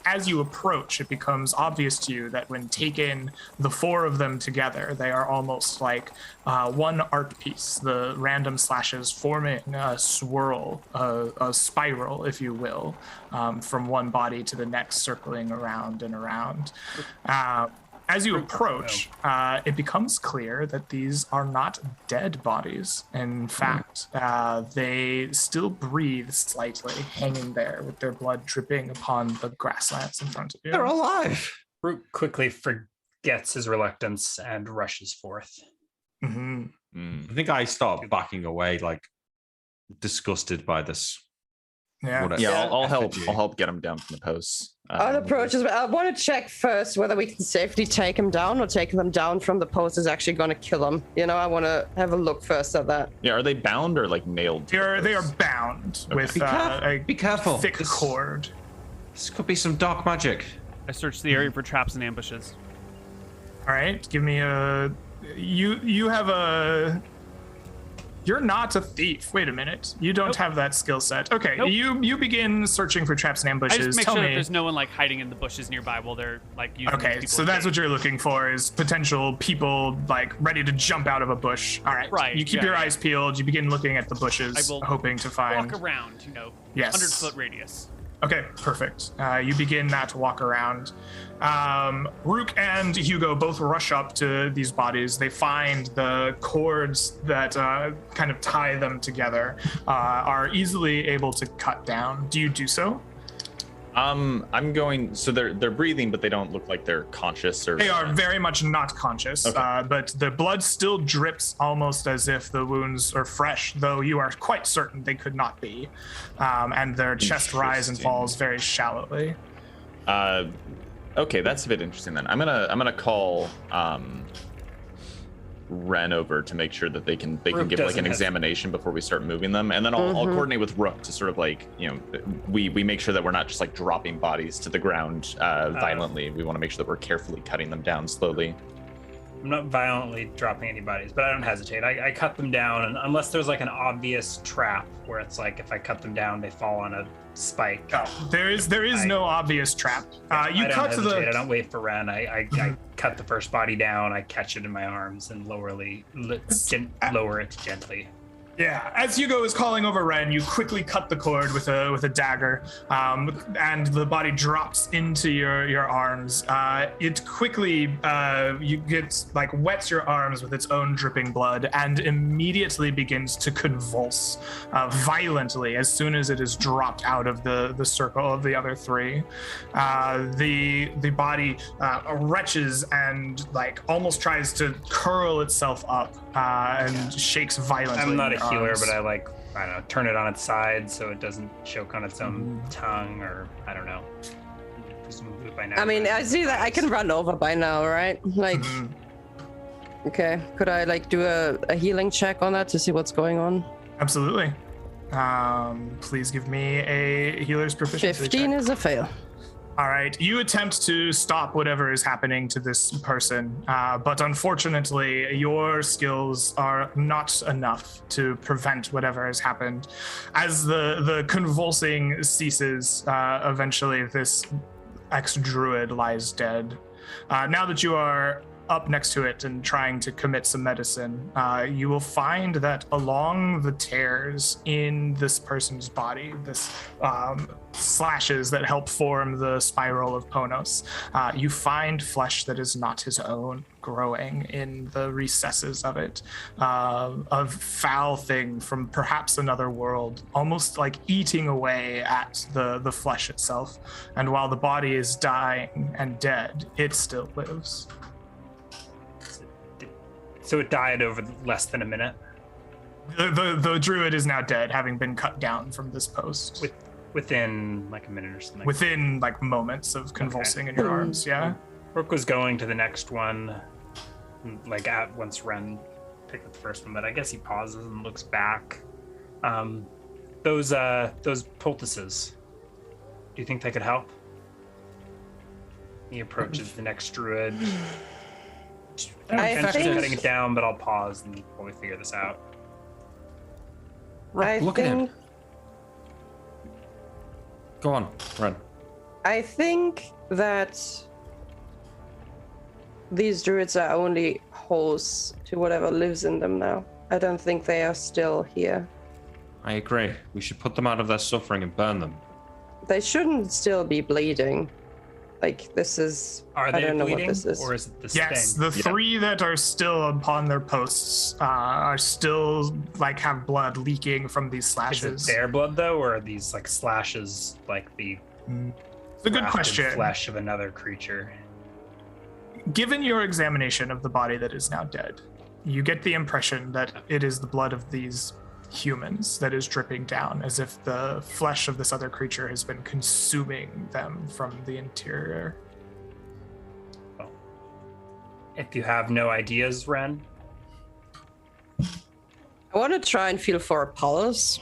as you approach, it becomes obvious to you that when taken, the 4 of them together, they are almost like one art piece. The random slashes forming a swirl, a spiral, if you will, from one body to the next, circling around and around. As you approach, it becomes clear that these are not dead bodies. In fact, they still breathe slightly, hanging there with their blood dripping upon the grasslands in front of you. They're alive. Root quickly forgets his reluctance and rushes forth. Mm-hmm. I think I start backing away, like disgusted by this. Yeah. I'll help. I'll help get him down from the posts. I'll approach as well. I want to check first whether we can safely take him down, or taking them down from the post is actually going to kill them. I want to have a look first at that. Yeah, are they bound or like nailed? They are bound with Be careful. Thick cord. This could be some dark magic. I searched the area for traps and ambushes. All right, give me a. You have a. You're not a thief. Wait a minute. You don't have that skill set. Okay, you begin searching for traps and ambushes. I just make sure that there's no one like hiding in the bushes nearby while they're like using. Okay, so that's what you're looking for, is potential people like ready to jump out of a bush. All right. Right. You keep your eyes peeled. You begin looking at the bushes, hoping to find. Walk around, 100-foot radius. Okay, perfect. You begin that walk around. Rook and Hugo both rush up to these bodies. They find the cords that kind of tie them together are easily able to cut down. Do you do so? I'm going. So they're breathing, but they don't look like they're conscious. Or they are very much not conscious. Okay. But the blood still drips, almost as if the wounds are fresh, though you are quite certain they could not be. And their chest rise and falls very shallowly. Okay, that's a bit interesting then. I'm gonna call Ren over to make sure that they can give like an examination before we start moving them, and then I'll coordinate with Rook to sort of like we make sure that we're not just like dropping bodies to the ground violently. We want to make sure that we're carefully cutting them down slowly. I'm not violently dropping any bodies, but I don't hesitate. I cut them down, and unless there's like an obvious trap where it's like if I cut them down, they fall on a spike. Oh, there is no obvious trap. You I cut to the. I don't wait for Ren. I cut the first body down. I catch it in my arms and lower it gently. Yeah, as Hugo is calling over Ren, you quickly cut the cord with a dagger, and the body drops into your arms. It quickly wets your arms with its own dripping blood, and immediately begins to convulse violently as soon as it is dropped out of the circle of the other three. The body retches and almost tries to curl itself up and shakes violently. I'm not a healer, but I don't know, turn it on its side so it doesn't choke on its own tongue, or I don't know. Presumably by now. I mean, I see that I can run over by now, right? Okay. Could I do a healing check on that to see what's going on? Absolutely. Please give me a healer's proficiency 15 check. is a fail. All right, you attempt to stop whatever is happening to this person, but unfortunately, your skills are not enough to prevent whatever has happened. As the convulsing ceases, eventually this ex-druid lies dead. Now that you are up next to it and trying to commit some medicine, you will find that along the tears in this person's body, this slashes that help form the spiral of Ponos, you find flesh that is not his own growing in the recesses of it, a foul thing from perhaps another world, almost like eating away at the flesh itself. And while the body is dying and dead, it still lives. So it died over less than a minute? The druid is now dead, having been cut down from this post. Within a minute or something? Within moments of convulsing in your arms, yeah. Rook was going to the next one, at once Ren picked up the first one, but I guess he pauses and looks back. Those poultices, do you think they could help? He approaches the next druid. I'm cutting it down, but I'll pause and while we figure this out. Look at him. Go on, Ren. I think that these druids are only hosts to whatever lives in them now. I don't think they are still here. I agree. We should put them out of their suffering and burn them. They shouldn't still be bleeding. This is... Are they I don't know bleeding, what this is. or is it the Yes, sting? the three that are still upon their posts are still have blood leaking from these slashes. Is it their blood though, or are these slashes the It's a good question. Flesh of another creature? Given your examination of the body that is now dead, you get the impression that it is the blood of these humans that is dripping down, as if the flesh of this other creature has been consuming them from the interior. Well, if you have no ideas, Ren. I want to try and feel for a pulse.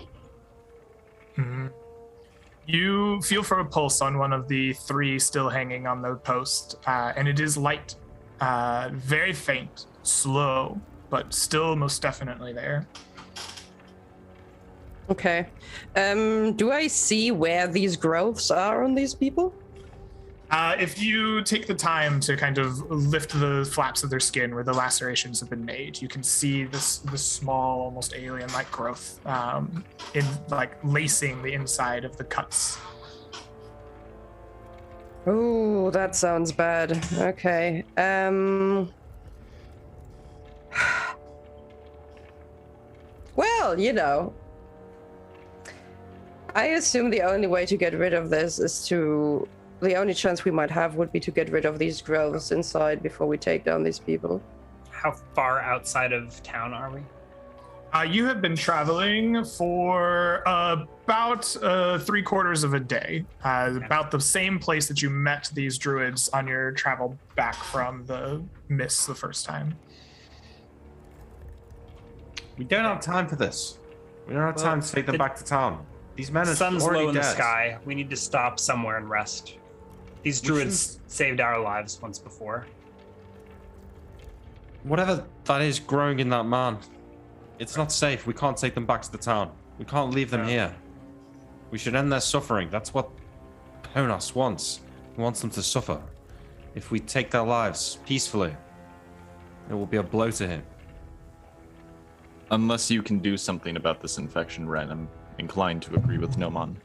Mm-hmm. You feel for a pulse on one of the three still hanging on the post, and it is light, very faint, slow, but still most definitely there. Okay. Do I see where these growths are on these people? If you take the time to kind of lift the flaps of their skin where the lacerations have been made, you can see this small, almost alien-like growth in lacing the inside of the cuts. Oh, that sounds bad. Okay. Well, I assume the only way to get rid of this is the only chance we might have would be to get rid of these growths inside before we take down these people. How far outside of town are we? You have been traveling for about 3/4 of a day, about the same place that you met these druids on your travel back from the mists the first time. We don't have time for this. We don't have time to take them back to town. These men are sun's already low in dead. the sky. We need to stop somewhere and rest. These druids saved our lives once before. Whatever that is growing in that man, it's not safe. We can't take them back to the town. We can't leave them here. We should end their suffering. That's what Ponas wants. He wants them to suffer. If we take their lives peacefully, it will be a blow to him. Unless you can do something about this infection, Ren, I'm inclined to agree with Noman.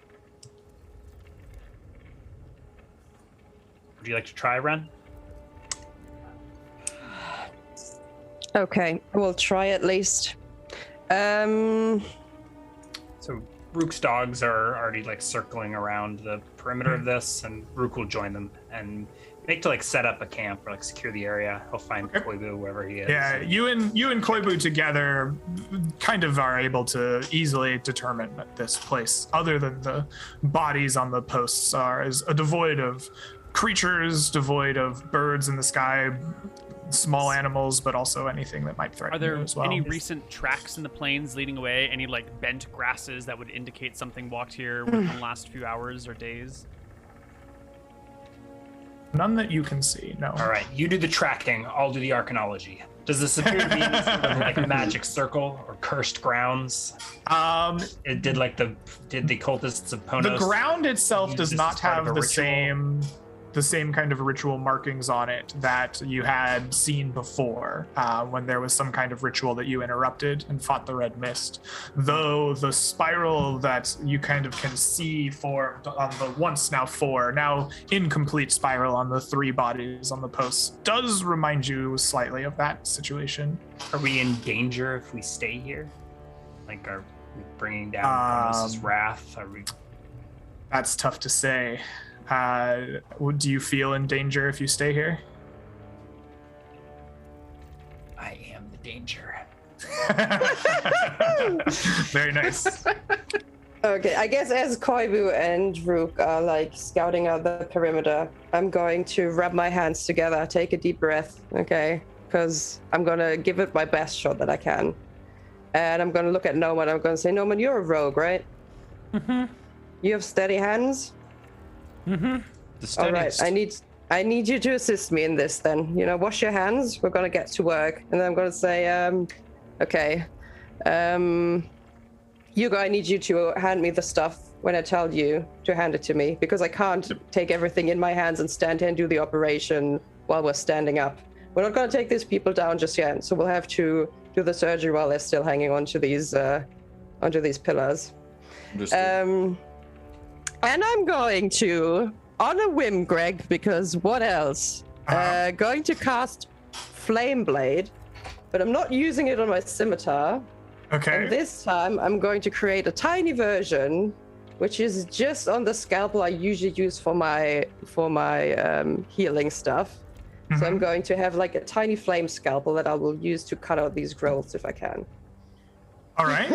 Would you like to try, Ren? Okay, we'll try at least. So Rook's dogs are already like circling around the perimeter of this, and Rook will join them and make to like set up a camp or like secure the area. He'll find Koibu wherever he is. Yeah, you and Koibu together kind of are able to easily determine that this place, other than the bodies on the posts, is devoid of creatures, devoid of birds in the sky, small animals, but also anything that might threaten Are there you as well. any recent tracks in the plains leading away? Any like bent grasses that would indicate something walked here within the last few hours or days? None that you can see, no. All right, you do the tracking. I'll do the archaeology. Does this appear to be any sort of like magic circle or cursed grounds? Did the cultists of Ponos? The ground itself use does this not as part of have a the ritual? same kind of ritual markings on it that you had seen before when there was some kind of ritual that you interrupted and fought the red mist. Though the spiral that you kind of can see formed on the once now 4, now incomplete spiral on the 3 bodies on the posts does remind you slightly of that situation. Are we in danger if we stay here? Like, are we bringing down Ponos' wrath? Are we? That's tough to say. Do you feel in danger if you stay here? I am the danger. Very nice. Okay, I guess as Koibu and Rook are like scouting out the perimeter, I'm going to rub my hands together, take a deep breath, okay? Because I'm going to give it my best shot that I can. And I'm going to look at Noman. I'm going to say, Noman, you're a rogue, right? Mm-hmm. You have steady hands? Mm-hmm. All right, I need you to assist me in this then. You know, wash your hands. We're going to get to work. And then I'm going to say, okay. Hugo, I need you to hand me the stuff when I tell you to hand it to me, because I can't take everything in my hands and stand here and do the operation while we're standing up. We're not going to take these people down just yet, so we'll have to do the surgery while they're still hanging onto these pillars. And I'm going to, on a whim, Greg, because what else? Going to cast Flame Blade, but I'm not using it on my scimitar. Okay. And this time I'm going to create a tiny version, which is just on the scalpel I usually use for my healing stuff. Mm-hmm. So I'm going to have like a tiny flame scalpel that I will use to cut out these growths if I can. All right.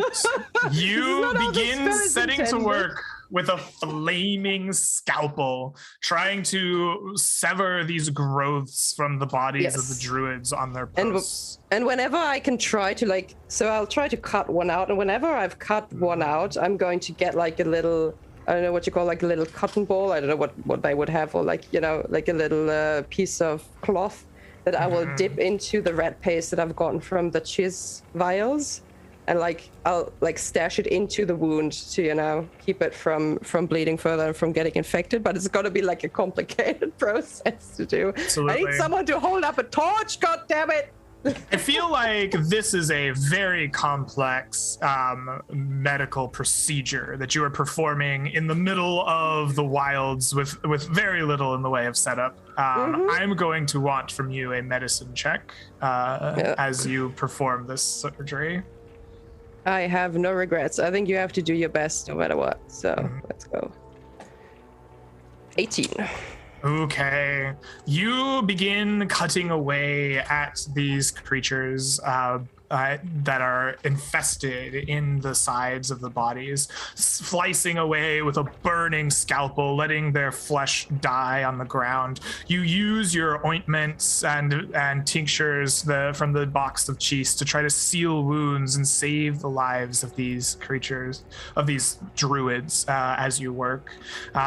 You begin setting to work with a flaming scalpel, trying to sever these growths from the bodies of the druids on their posts. And whenever I can try to so I'll try to cut one out. And whenever I've cut one out, I'm going to get like a little, I don't know what you call, like a little cotton ball. I don't know what they would have, or like, you know, like a little piece of cloth that I will dip into the red paste that I've gotten from the chiz vials. And I'll stash it into the wound to, you know, keep it from bleeding further and from getting infected. But it's got to be like a complicated process to do. Absolutely. I need someone to hold up a torch. God damn it! I feel like this is a very complex medical procedure that you are performing in the middle of the wilds with very little in the way of setup. I'm going to want from you a medicine check as you perform this surgery. I have no regrets. I think you have to do your best no matter what. So let's go. 18. Okay. You begin cutting away at these creatures, that are infested in the sides of the bodies, slicing away with a burning scalpel, letting their flesh die on the ground. You use your ointments and tinctures from the box of cheese to try to seal wounds and save the lives of these creatures, of these druids, as you work.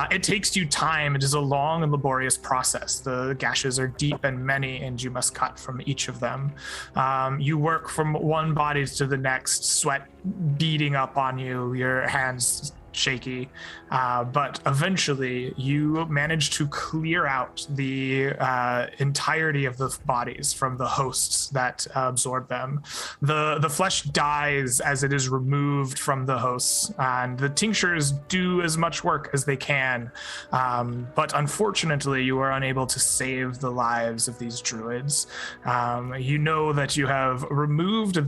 It takes you time. It is a long and laborious process. The gashes are deep and many, and you must cut from each of them. You work from one body to the next, sweat beating up on you, your hands shaky, but eventually you manage to clear out the entirety of the bodies from the hosts that absorb them. The flesh dies as it is removed from the hosts, and the tinctures do as much work as they can, but unfortunately you are unable to save the lives of these druids. You know that you have removed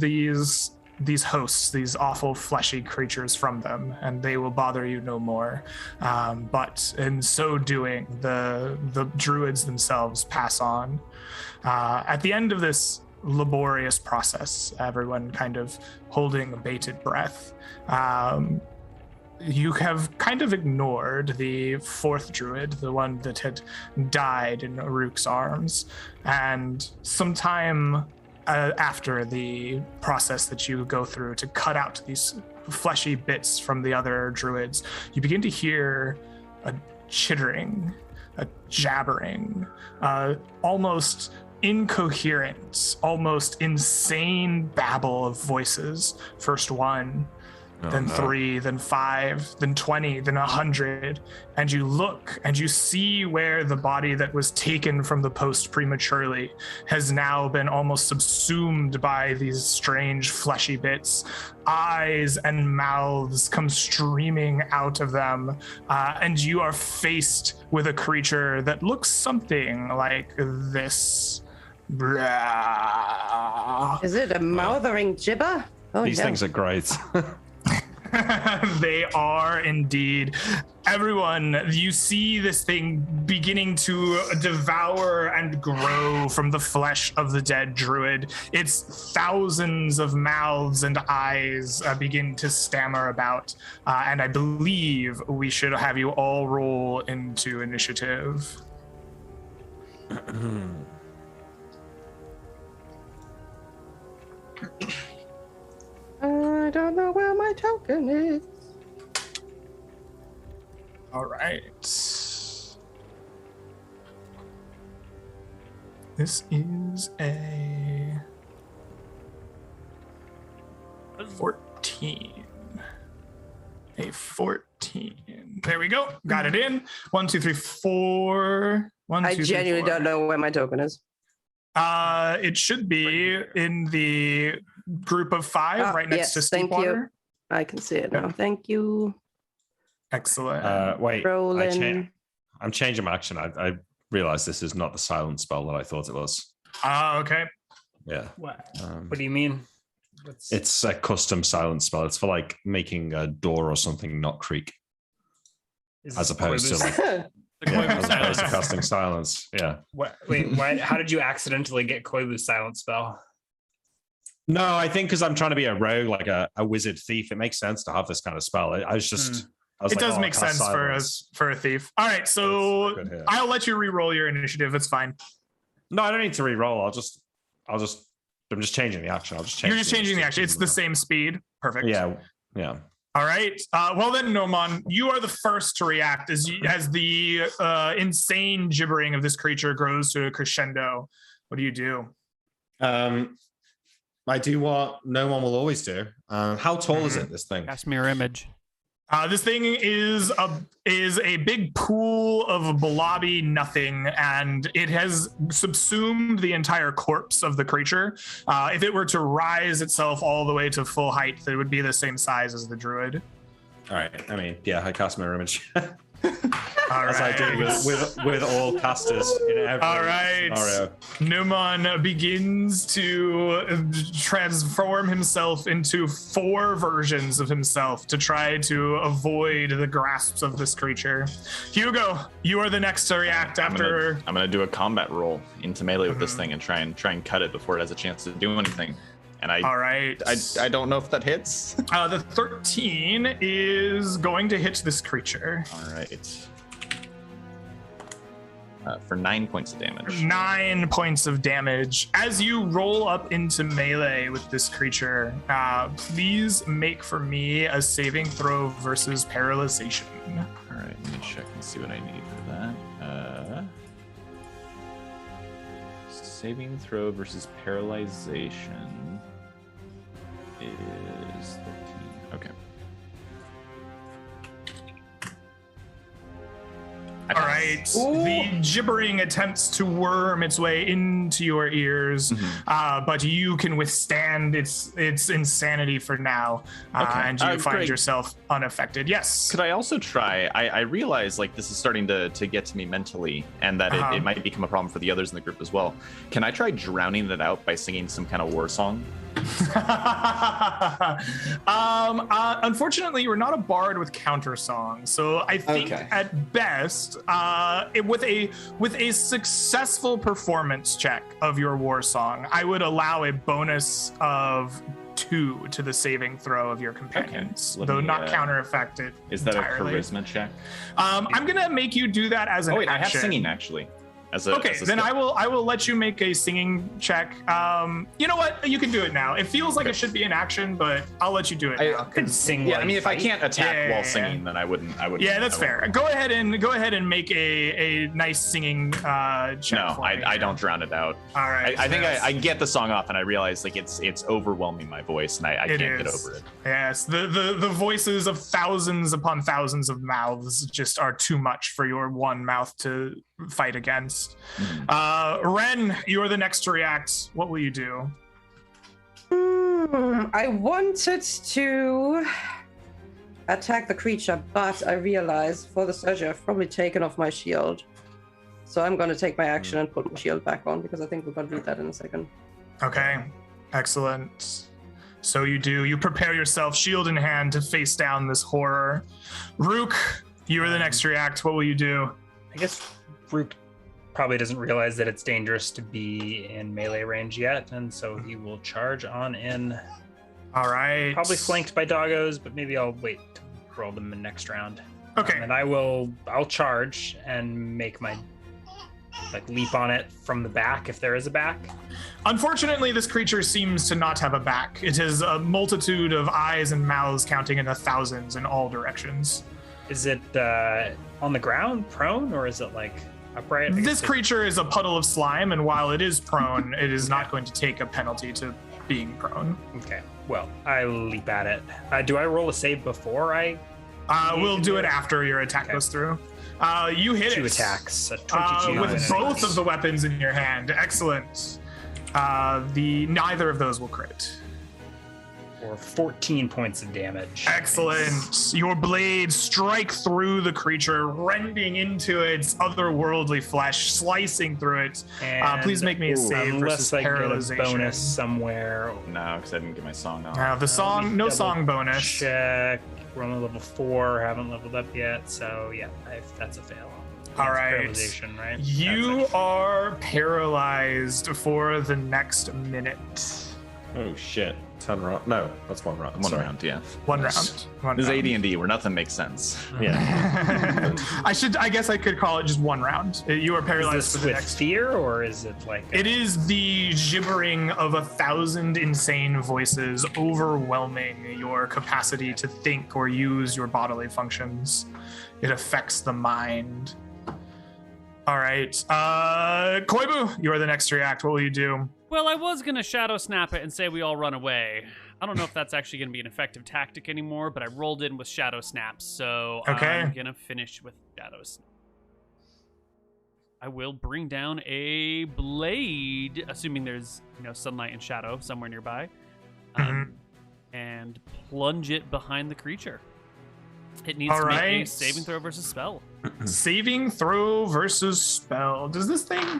these hosts, these awful fleshy creatures from them, and they will bother you no more. But in so doing, the druids themselves pass on. At the end of this laborious process, everyone kind of holding a bated breath, you have kind of ignored the fourth druid, the one that had died in Aruk's arms, and sometime after the process that you go through to cut out these fleshy bits from the other druids, you begin to hear a chittering, a jabbering, almost incoherent, almost insane babble of voices. First one, then 3, then 5, then 20, then 100. And you look and you see where the body that was taken from the post prematurely has now been almost subsumed by these strange fleshy bits. Eyes and mouths come streaming out of them, and you are faced with a creature that looks something like this. Is it a mouthering gibber? Oh, These things are great. They are indeed. Everyone, you see this thing beginning to devour and grow from the flesh of the dead druid. Its thousands of mouths and eyes begin to stammer about, and I believe we should have you all roll into initiative. I don't know where my token is. All right. This is a 14. A 14. There we go. Got it in. 1, 2, 3, 4. 1, 2, I 3, genuinely 4. don't know where my token is. It should be in the group of 5, right next to Steepwater. I can see it now. Thank you. Excellent. Wait, Rolling. I'm changing my action. I realized this is not the silent spell that I thought it was. Okay. Yeah. What do you mean? It's a custom silent spell. It's for like making a door or something not creak, as opposed to like as opposed to casting silence. Yeah. Wait, why? How did you accidentally get Koibu's silent spell? No, I think because I'm trying to be a rogue, like a wizard thief. It makes sense to have this kind of spell. I was It does make sense for a thief. All right, so I'll let you re-roll your initiative. It's fine. No, I don't need to re-roll. I'm just changing the action. You're just changing the action. It's the same speed. Perfect. Yeah. All right. Well then, Nomon, you are the first to react as the insane gibbering of this creature grows to a crescendo. What do you do? I do what no one will always do. How tall is it, this thing? Cast mirror image. This thing is a big pool of blobby nothing, and it has subsumed the entire corpse of the creature. If it were to rise itself all the way to full height, it would be the same size as the druid. All right. I mean, yeah, I cast mirror image. As I do with all casters in every scenario. Numon begins to transform himself into 4 versions of himself to try to avoid the grasps of this creature. Hugo, you are the next to react after. I'm gonna do a combat roll into melee with this thing and try and cut it before it has a chance to do anything. And all right. I don't know if that hits. The 13 is going to hit this creature. All right. For 9 points of damage. 9 points of damage. As you roll up into melee with this creature, please make for me a saving throw versus paralyzation. All right, let me check and see what I need for that. Saving throw versus paralyzation is 13. Okay. All right. The gibbering attempts to worm its way into your ears, but you can withstand its insanity for now, and you find yourself unaffected. Yes. Could I also try? I realize like this is starting to get to me mentally, and that it might become a problem for the others in the group as well. Can I try drowning it out by singing some kind of war song? Unfortunately, you are not a bard with counter songs, so I think at best, with a successful performance check of your war song, I would allow a bonus of 2 to the saving throw of your companions, though not counter affected. Is that entirely. a charisma check? I'm gonna make you do that as an action. I have singing actually. Then I will let you make a singing check. You know what? You can do it now. It feels like it should be an action, but I'll let you do it now. I could sing. Yeah, I mean, if I can't attack while singing, then I wouldn't. Yeah, that's fair. Go ahead and make a nice singing check. No, I don't drown it out. All right. I think I get the song off, and I realize like it's overwhelming my voice, and I can't get over it. Yes, the voices of thousands upon thousands of mouths just are too much for your one mouth to fight against. Ren, you're the next to react. What will you do? I wanted to attack the creature, but I realized for the surgery I've probably taken off my shield. So I'm going to take my action and put my shield back on, because I think we're going to do that in a second. Okay, excellent. So you do. You prepare yourself, shield in hand, to face down this horror. Rook, you are the next to react. What will you do? I guess Rook probably doesn't realize that it's dangerous to be in melee range yet, and so he will charge on in. All right. Probably flanked by doggos, but maybe I'll wait to roll them in next round. Okay. And I'll charge and make my leap on it from the back if there is a back. Unfortunately, this creature seems to not have a back. It is a multitude of eyes and mouths counting in the thousands in all directions. Is it on the ground, prone, or is it upright? This creature is a puddle of slime, and while it is prone, it is not going to take a penalty to being prone. Okay, well, I leap at it. Do I roll a save before I? We'll do it after your attack goes through. You hit 2 attacks, a 22. With both of the weapons in your hand. Excellent. Neither of those will crit. For 14 points of damage. Excellent. Your blades strike through the creature, rending into its otherworldly flesh, slicing through it. Please make me a save versus paralyzation. Get a bonus somewhere. No, because I didn't get my song on. No song bonus. Check. We're on level 4. Haven't leveled up yet, so yeah, that's a fail. All right. Paralyzation, right? You are paralyzed for the next minute. Oh shit! 10 round? No, that's 1 round. One round, yeah. One round. This is AD&D where nothing makes sense. Yeah. I guess I could call it just 1 round. You are paralyzed for the next. Fear, or is it It is the gibbering of 1,000 insane voices overwhelming your capacity to think or use your bodily functions. It affects the mind. All right. Koibu, you are the next to react. What will you do? Well, I was going to shadow snap it and say we all run away. I don't know if that's actually going to be an effective tactic anymore, but I rolled in with shadow snaps, so I'm going to finish with shadow snap. I will bring down a blade, assuming there's sunlight and shadow somewhere nearby, and plunge it behind the creature. It needs to make a saving throw versus spell. Saving throw versus spell. Does this thing...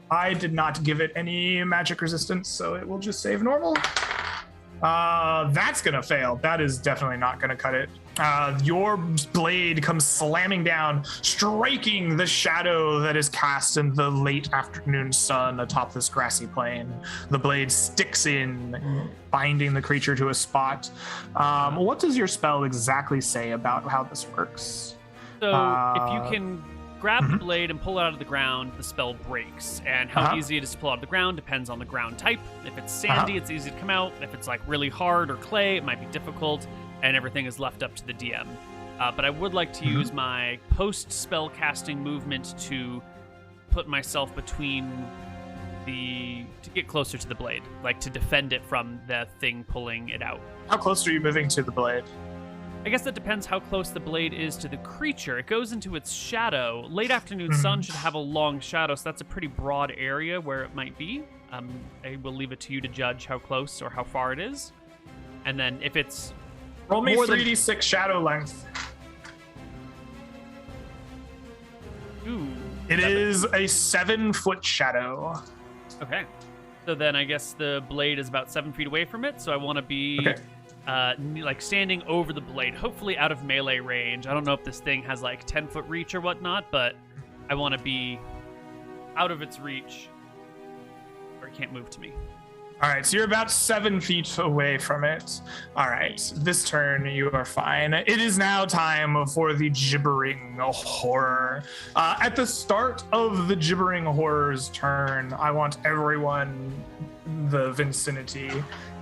I did not give it any magic resistance, so it will just save normal. That's gonna fail. That is definitely not gonna cut it. Your blade comes slamming down, striking the shadow that is cast in the late afternoon sun atop this grassy plain. The blade sticks in, binding the creature to a spot. What does your spell exactly say about how this works? So if you can grab the blade and pull it out of the ground, the spell breaks. And how easy it is to pull out of the ground depends on the ground type. If it's sandy, it's easy to come out. If it's like really hard or clay, it might be difficult. And everything is left up to the DM. But I would like to use my post-spell casting movement to put myself between to get closer to the blade, like to defend it from the thing pulling it out. How close are you moving to the blade? I guess that depends how close the blade is to the creature. It goes into its shadow. Late afternoon sun should have a long shadow, so that's a pretty broad area where it might be. I will leave it to you to judge how close or how far it is. And then if it's roll me more 3d6 shadow length. Ooh, it is a 7-foot shadow. Okay. So then I guess the blade is about 7 feet away from it, so I want to be like standing over the blade, hopefully out of melee range. I don't know if this thing has like 10-foot reach or whatnot, but I want to be out of its reach where it can't move to me. All right, so you're about 7 feet away from it. All right, this turn you are fine. It is now time for the gibbering horror. At the start of the gibbering horror's turn, I want everyone in the vicinity,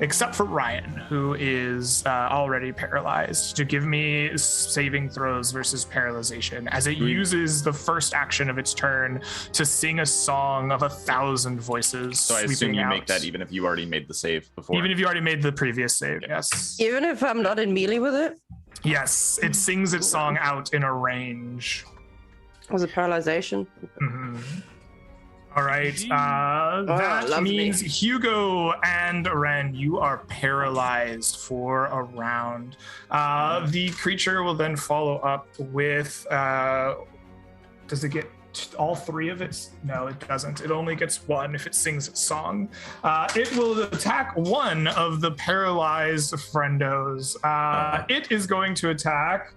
except for Ryan, who is already paralyzed, to give me saving throws versus paralyzation, as it uses the first action of its turn to sing a song of 1,000 voices. So I assume you make that even if you already made the save before. Even if you already made the previous save, yes. Even if I'm not in melee with it? Yes, it sings its song out in a range. Was it paralyzation? All right, that means Hugo and Ren, you are paralyzed for a round. The creature will then follow up with, does it get all 3 of its? No, it doesn't. It only gets 1 if it sings its song. It will attack one of the paralyzed friendos. It is going to attack.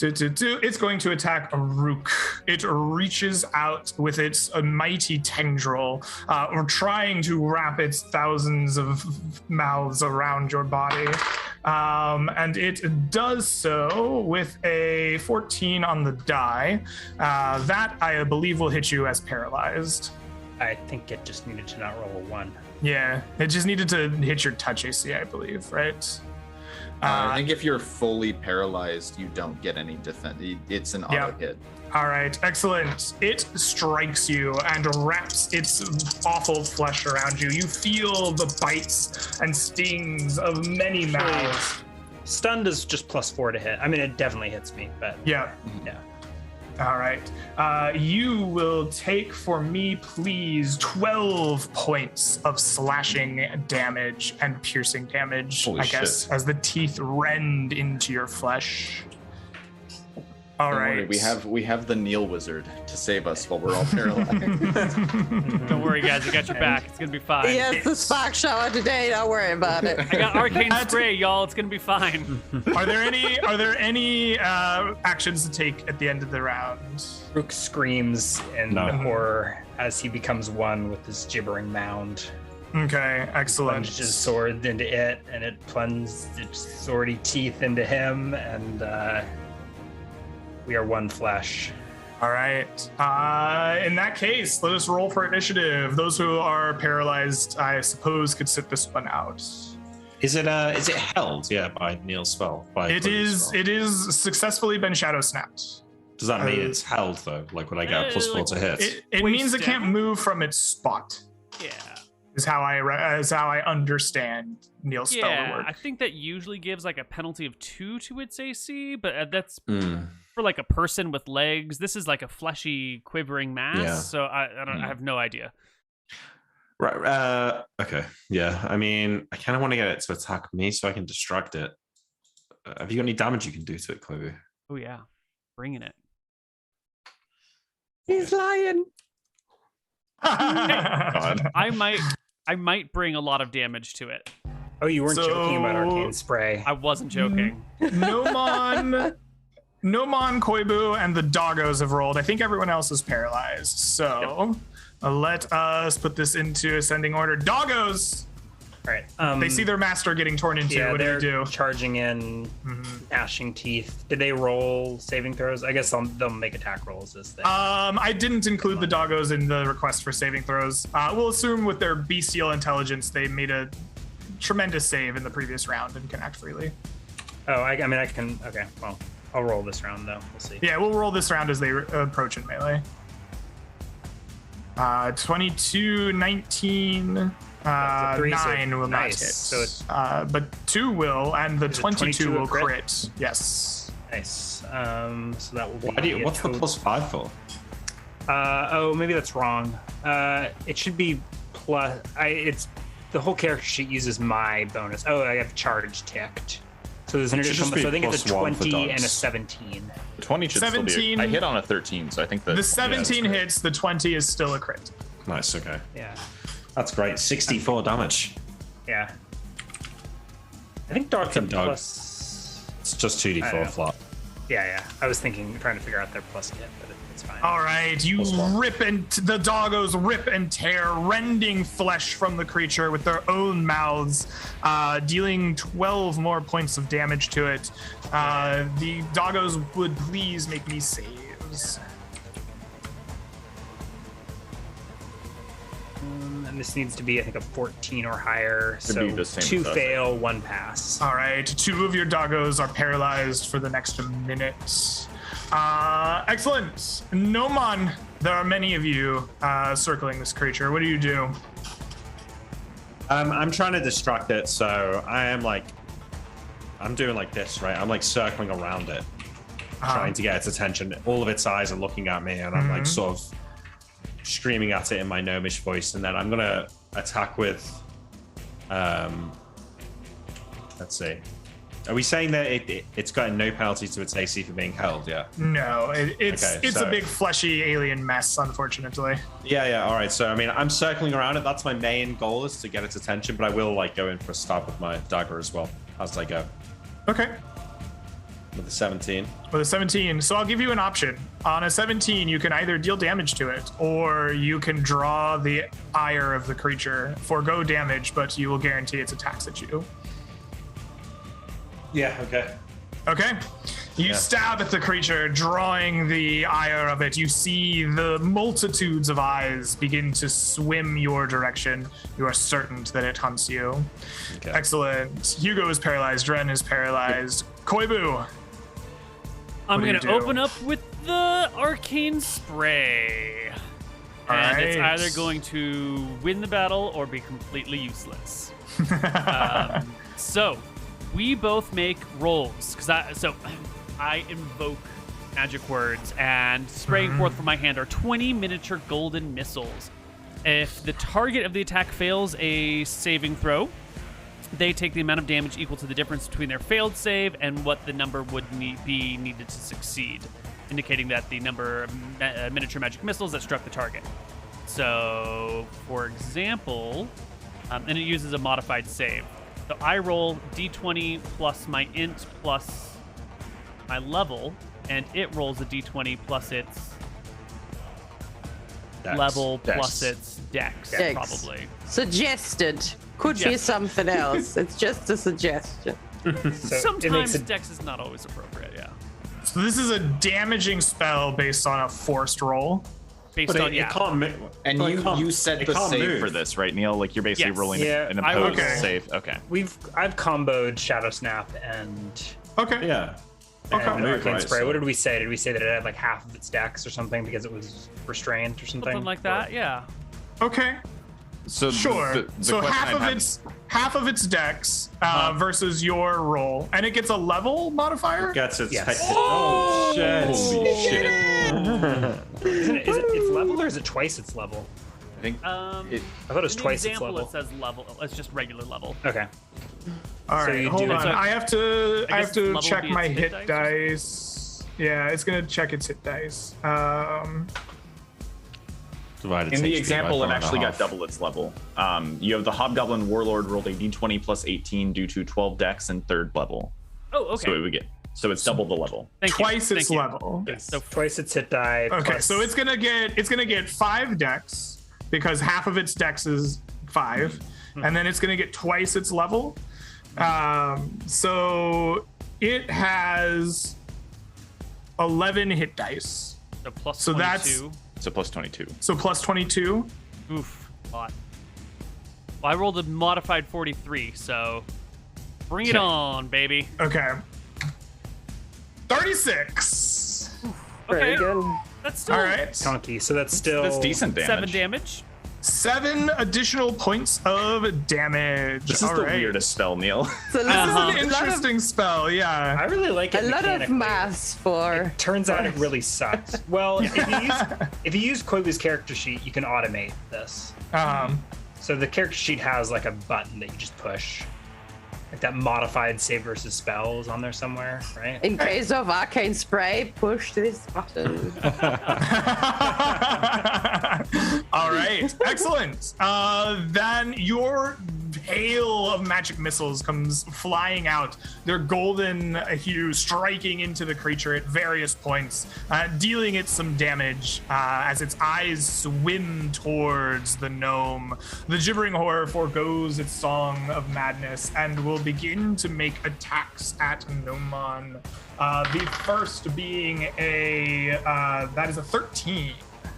It's going to attack Rook. It reaches out with its mighty tendril, trying to wrap its thousands of mouths around your body. And it does so with a 14 on the die. That, I believe, will hit you as paralyzed. I think it just needed to not roll a 1. Yeah, it just needed to hit your touch AC, I believe, right? I think if you're fully paralyzed, you don't get any defense. It's an auto hit. All right, excellent. It strikes you and wraps its awful flesh around you. You feel the bites and stings of many mouths. Stunned is just +4 to hit. I mean, it definitely hits me, but yeah. All right. You will take for me, please, 12 points of slashing damage and piercing damage, Holy guess, shit. as the teeth rend into your flesh. All Don't right. worry, we have the Neal wizard to save us while we're all paralyzed. Don't worry, guys. I got your back. It's going to be fine. Yes, the spark shower today. Don't worry about it. I got arcane spray, y'all. It's going to be fine. Are there any actions to take at the end of the round? Rook screams in horror as he becomes one with this gibbering mound. Okay, excellent. Plunges his sword into it, and it plunges its swordy teeth into him, and we are one flesh. All right. In that case, let us roll for initiative. Those who are paralyzed, I suppose, could sit this one out. Is it held? Yeah, by Neal's spell. It is successfully been shadow snapped. Does that mean it's held though? Like, would I get a +4 to hit? It means it can't move from its spot. Yeah. Is how I understand Neal's spell to work. I think that usually gives like a penalty of 2 to its AC, but that's for like a person with legs. This is like a fleshy, quivering mass, so I have no idea. Right. Okay. Yeah. I mean, I kind of want to get it to attack me so I can distract it. Have you got any damage you can do to it, Chloe? Oh yeah, bringing it. He's lying. God. I might bring a lot of damage to it. Oh, you weren't joking about arcane spray. I wasn't joking. Nomon, Koibu, and the doggos have rolled. I think everyone else is paralyzed. So let us put this into ascending order. Doggos! All right. They see their master getting torn into. Yeah, what do they're they do? charging in, gnashing teeth. Did they roll saving throws? I guess they'll make attack rolls this thing. I didn't include the doggos in the request for saving throws. We'll assume with their bestial intelligence, they made a tremendous save in the previous round and can act freely. Oh, I mean, I can. Okay, well, I'll roll this round though. We'll see. Yeah, we'll roll this round as they approach in melee. 22, 19, 9 will not hit. So but 2 will, and the 22 will crit. Yes. Nice. So that will be. What's the +5 for? Oh, maybe that's wrong. It should be plus. It's the whole character sheet uses my bonus. Oh, I have charge ticked. So there's an additional. So I think it's a 20 and a 17. The 20 should 17, still be. I hit on a 13, so I think the 17 hits. The 20 is still a crit. Nice. Okay. Yeah. That's great. 64 damage. Yeah. I think darts are dog. plus. It's just 2d4 flat. Yeah. I was trying to figure out their plus hit, but it's fine. All right, you rip and the doggos rip and tear, rending flesh from the creature with their own mouths, dealing 12 more points of damage to it. The doggos would please make me saves. And this needs to be, I think, a 14 or higher. Could So be the same 2 with us. fail, 1 pass. All right, 2 of your doggos are paralyzed for the next minute. Excellent. Nomon, there are many of you circling this creature. What do you do? I'm trying to distract it, so I'm doing like this, right? I'm like circling around it, trying to get its attention. All of its eyes are looking at me, and I'm like sort of screaming at it in my gnomish voice, and then I'm gonna attack with let's see, are we saying that it's got no penalty to its AC for being held? Yeah. No, it's so a big fleshy alien mess, unfortunately. Yeah, all right. So I mean, I'm circling around it. That's my main goal, is to get its attention, but I will like go in for a stab with my dagger as well as I go. Okay. With the 17. With a 17, so I'll give you an option. On a 17, you can either deal damage to it, or you can draw the ire of the creature, forego damage, but you will guarantee its attacks at you. Yeah, okay. Okay. You stab at the creature, drawing the ire of it. You see the multitudes of eyes begin to swim your direction. You are certain that it hunts you. Okay. Excellent. Hugo is paralyzed. Ren is paralyzed. Koibu. I'm going to open up with the arcane spray. And it's either going to win the battle or be completely useless. So we both make rolls, because I invoke magic words, and spraying forth from my hand are 20 miniature golden missiles. If the target of the attack fails a saving throw, they take the amount of damage equal to the difference between their failed save and what the number would be needed to succeed, indicating that the number of miniature magic missiles that struck the target. So, for example, and it uses a modified save. So I roll d20 plus my int plus my level, and it rolls a d20 plus its level plus its dex, probably. Suggested. Could be something else. It's just a suggestion. Sometimes dex is not always appropriate, yeah. So this is a damaging spell based on a forced roll. You can't move. And you set the save for this, right, Neal? Like you're basically rolling an opposed save. Okay. I've comboed Shadow Snap and Okay. Arcane Spray. What did we say? Did we say that it had like half of its dex or something because it was restrained or something? Something like that, yeah. Okay. So sure. So half of its dex versus your roll, and it gets a level modifier. Gets its. Yes. Oh shit! Holy shit! Is it its level or is it twice its level? I think. I thought it was twice its level. It says level. It's just regular level. Okay. All right, hold on. I have to check my hit dice. dice. Yeah, it's gonna check its hit dice. Divided In the HP by example, it 4.5. actually got double its level. You have the Hobgoblin Warlord rolled a d20 plus 18 due to 12 dex and 3rd level. Oh, okay. So it would get. So it's double the level. Thank you. Twice its Thank you. level. Yes. So twice its hit die. Okay, plus- so it's gonna get 5 dex because half of its dex is 5, and then it's gonna get twice its level. So it has 11 hit dice. So plus So 22. So plus 22. So plus 22. Oof, a lot. Well, I rolled a modified 43, so bring it on, baby. Okay. 36. Very good. That's still All right. Chunky. So that's still That's decent damage. 7 damage. 7 additional points of damage. This is All the right. weirdest spell, Neil. So This is Uh-huh. an interesting spell, yeah. I really like it. a lot of mechanically. maths for. Turns out it really sucks. Well, if you use Koivu's character sheet, you can automate this. So the character sheet has like a button that you just push. Like that modified save versus spell is on there somewhere, right? In case of arcane spray, push this button. All right, excellent. Then your hail of magic missiles comes flying out, their golden hue striking into the creature at various points, dealing it some damage as its eyes swim towards the gnome. The gibbering horror forgoes its song of madness and will begin to make attacks at Gnomon. The first being that is a 13.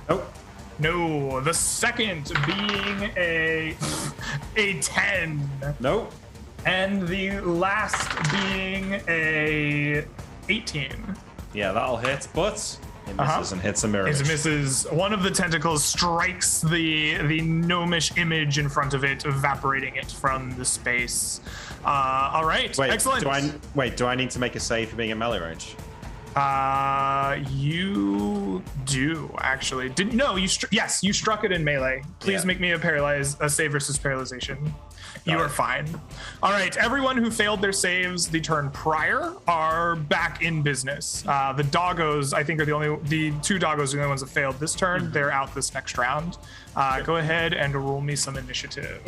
Nope. No, the second being a 10, Nope. and the last being a 18. Yeah, that'll hit, but it misses and hits a mirror. It misses. One of the tentacles strikes the gnomish image in front of it, evaporating it from the space. All right, Wait, excellent. do I need to make a save for being in melee range? You do actually. Yes, you struck it in melee. Please Yeah. make me a save versus paralyzation. You are fine. All right, everyone who failed their saves the turn prior are back in business. The doggos, I think, are the 2 doggos are the only ones that failed this turn. They're out this next round. Go ahead and roll me some initiative.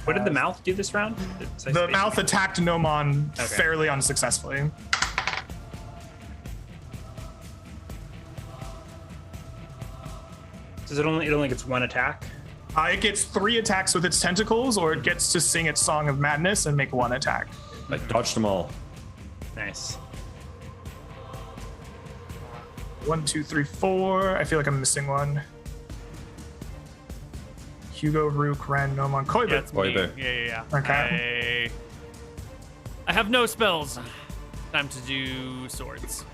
What did the mouth do this round? The mouth attacked Gnomon fairly unsuccessfully. Does it only gets 1 attack? It gets 3 attacks with its tentacles, or it gets to sing its song of madness and make 1 attack. I dodged them all. Nice. 1, 2, 3, 4. I feel like I'm missing one. Hugo, Rook, Ren, Gnomon, Koibu. Yeah, it's me. Koibu. Yeah. Okay. I have no spells. Time to do swords.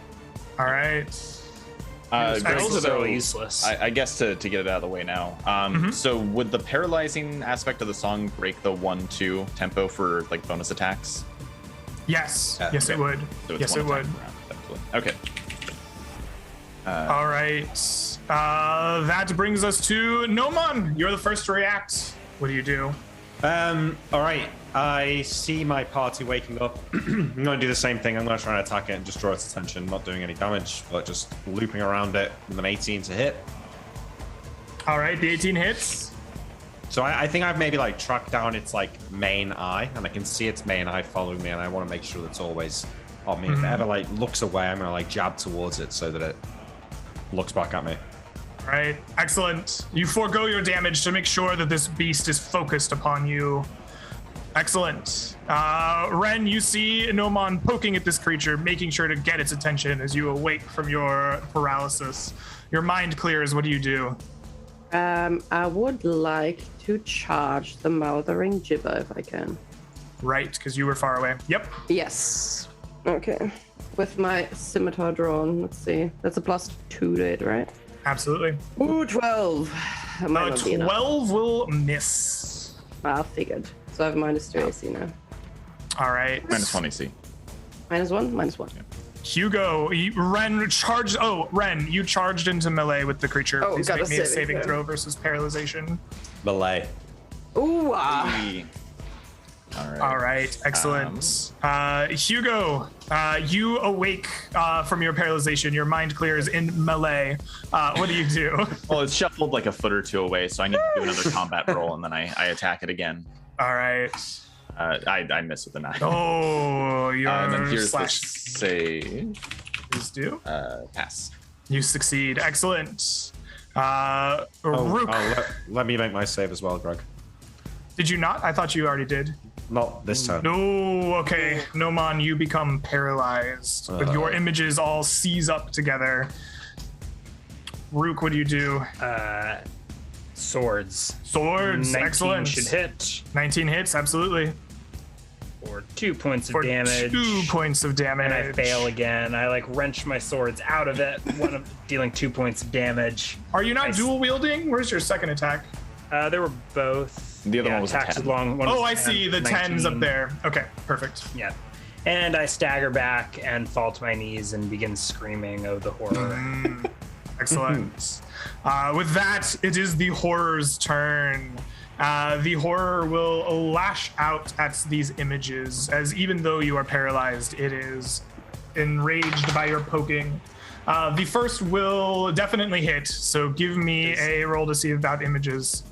All right. Spells are so really useless. I guess to get it out of the way now. So would the paralyzing aspect of the song break the 1-2 tempo for like bonus attacks? Yes. Yes, it would. So it's Yes, it 1 attack would. per round, effectively. Okay. All right. That brings us to Gnomon. You're the first to react. What do you do? All right. I see my party waking up. I'm going to do the same thing. I'm going to try and attack it and just draw its attention, not doing any damage, but just looping around it with an 18 to hit. All right, the 18 hits. So I think I've maybe like tracked down its like main eye, and I can see its main eye following me, and I want to make sure that it's always on me. If it ever like looks away, I'm going to like jab towards it so that it looks back at me. All right, excellent. You forego your damage to make sure that this beast is focused upon you. Excellent. Ren, you see Gnomon poking at this creature, making sure to get its attention as you awake from your paralysis. Your mind clears. What do you do? I would like to charge the Mouthering Gibber if I can. Right, because you were far away. Yep. Yes. Okay. With my scimitar drawn, let's see. That's a +2 to it, right? Absolutely. Ooh, 12. That might not be enough. 12 will miss. I figured. So I have -2 AC now. All right. -1 AC. -1? -1. Hugo, Ren charged. Oh, Ren, you charged into melee with the creature. Oh, Please got make a me a saving saving throw. throw versus paralyzation. Melee. Ooh, All right, excellent. Hugo, you awake from your paralyzation. Your mind clears in melee. What do you do? Well, it's shuffled like a foot or two away, so I need to do another combat roll, and then I attack it again. All right. I miss with the 9. Oh, you're and then here's the slashed. save. Please do. Pass. You succeed. Excellent. Rook. Let me make my save as well, Greg. Did you not? I thought you already did. Not this turn. No, okay. Noman, you become paralyzed. But your images all seize up together. Rook, what do you do? Swords. Swords, 19 excellent. should hit 19 hits, absolutely. for 2 points of For damage. 2 points of damage. And I fail again. I like wrench my swords out of it. One of dealing 2 points of damage. Are you not dual wielding? Where's your second attack? They were both. The other one was a attacks 10. Long. One Oh, was I 10, see. The 10's up 19. there. Okay, perfect. Yeah. And I stagger back and fall to my knees and begin screaming of the horror. Excellent. With that, it is the horror's turn. The horror will lash out at these images, as even though you are paralyzed, it is enraged by your poking. The first will definitely hit, so give me a roll to see about images.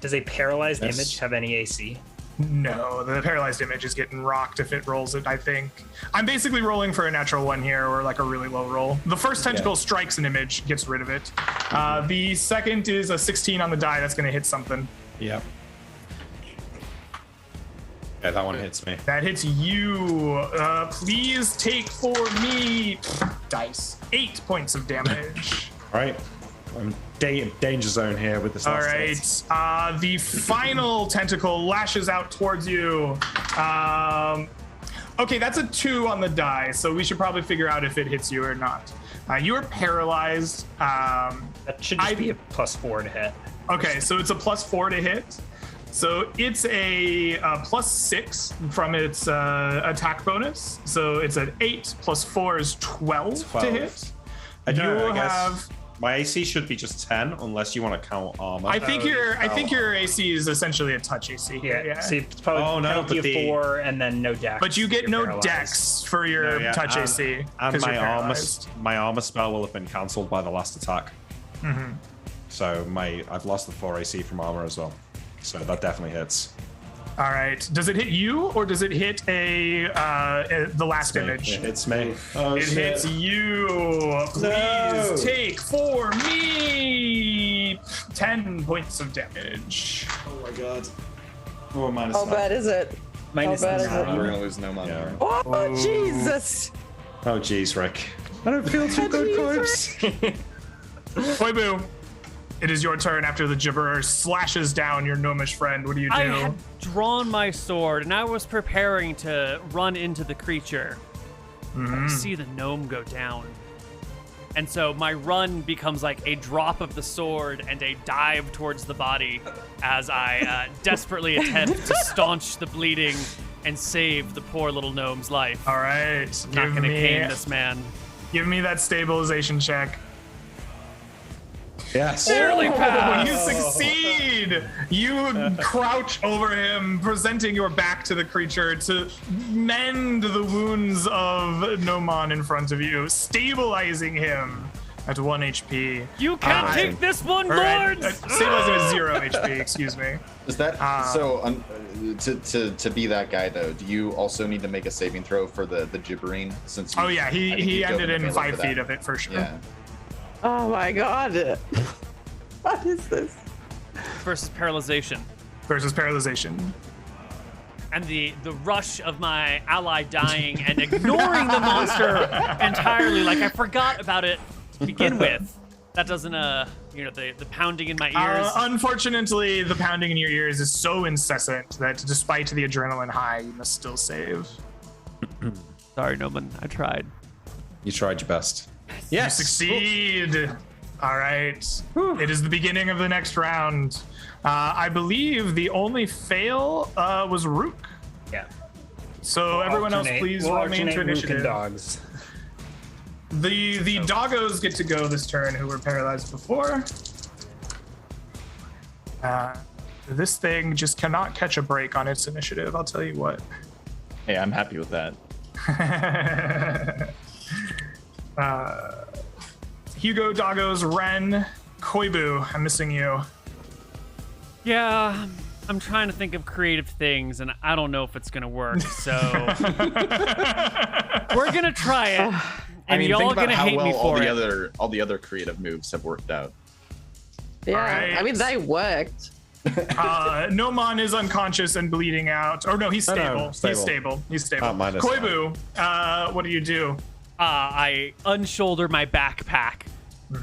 Does a paralyzed Yes. image have any AC? No, the paralyzed image is getting rocked if it rolls it, I think. I'm basically rolling for a natural one here, or like a really low roll. The first tentacle strikes an image, gets rid of it. The second is a 16 on the die, that's gonna hit something. Yep. Yeah, that one hits me. That hits you. Please take for me dice. 8 points of damage. All right. I'm danger zone here with this All last hit. right. The final tentacle lashes out towards you. Okay, that's a 2 on the die, so we should probably figure out if it hits you or not. You are paralyzed. That should just be a +4 to hit. Okay, so it's a +4 to hit. So it's a +6 from its attack bonus. So it's an 8 + 4 is 12 to hit. I don't know, I guess have. my AC should be just 10 unless you want to count armor. I think your AC is essentially a touch AC. Yeah. See, it's probably penalty of 4 and then no dex. But you get You're no paralyzed. dex for your touch AC. And 'cause you're my armor spell will have been cancelled by the last attack. Mm-hmm. So I've lost the 4 AC from armor as well. So that definitely hits. All right. Does it hit you or does it hit the last image? It hits me. Oh, It hits you. Please take for me 10 points of damage. Oh my god. Oh, minus How 9. bad is it? Minus How bad is 9. it? We're gonna lose no money. Yeah. Oh, Jesus! Oh jeez, Rick. I don't feel too good, corpse. Oibu, it is your turn after the gibberer slashes down your gnomish friend. What do you do? I had drawn my sword and I was preparing to run into the creature. I see the gnome go down. And so my run becomes like a drop of the sword and a dive towards the body as I desperately attempt to staunch the bleeding and save the poor little gnome's life. All right. Not gonna cane this man. Give me that stabilization check. Yes. Barely passed. You succeed! You crouch over him, presenting your back to the creature to mend the wounds of Noman in front of you, stabilizing him at 1 HP. You can't take this one, All right, lords! stabilizing at 0 HP, excuse me. Is that so? To be that guy though, do you also need to make a saving throw for the gibbering? Since Oh yeah, I think he you go ended to in melee 5 for feet that. of it for sure. Yeah. Oh my god. What is this? Versus paralyzation. Versus paralyzation. And the rush of my ally dying and ignoring the monster entirely, like I forgot about it to begin with. That doesn't, the pounding in my ears. Unfortunately, the pounding in your ears is so incessant that despite the adrenaline high, you must still save. Sorry, Noman, I tried. You tried your best. You succeed. All right. It is the beginning of the next round. I believe the only fail was Rook. Yeah. So everyone else, please we'll roll me into alternate Rook and initiative. dogs. The doggos get to go this turn who were paralyzed before. This thing just cannot catch a break on its initiative, I'll tell you what. Hey, I'm happy with that. Hugo, Doggos, Ren, Koibu, I'm missing you. Yeah, I'm trying to think of creative things, and I don't know if it's gonna work. So we're gonna try it, and y'all think are gonna about how hate well me for it. all the other creative moves have worked out. Yeah, Alright. I mean, they worked. Noman is unconscious and bleeding out. Or no, he's stable. He's stable. He's stable. minus Koibu, what do you do? I unshoulder my backpack,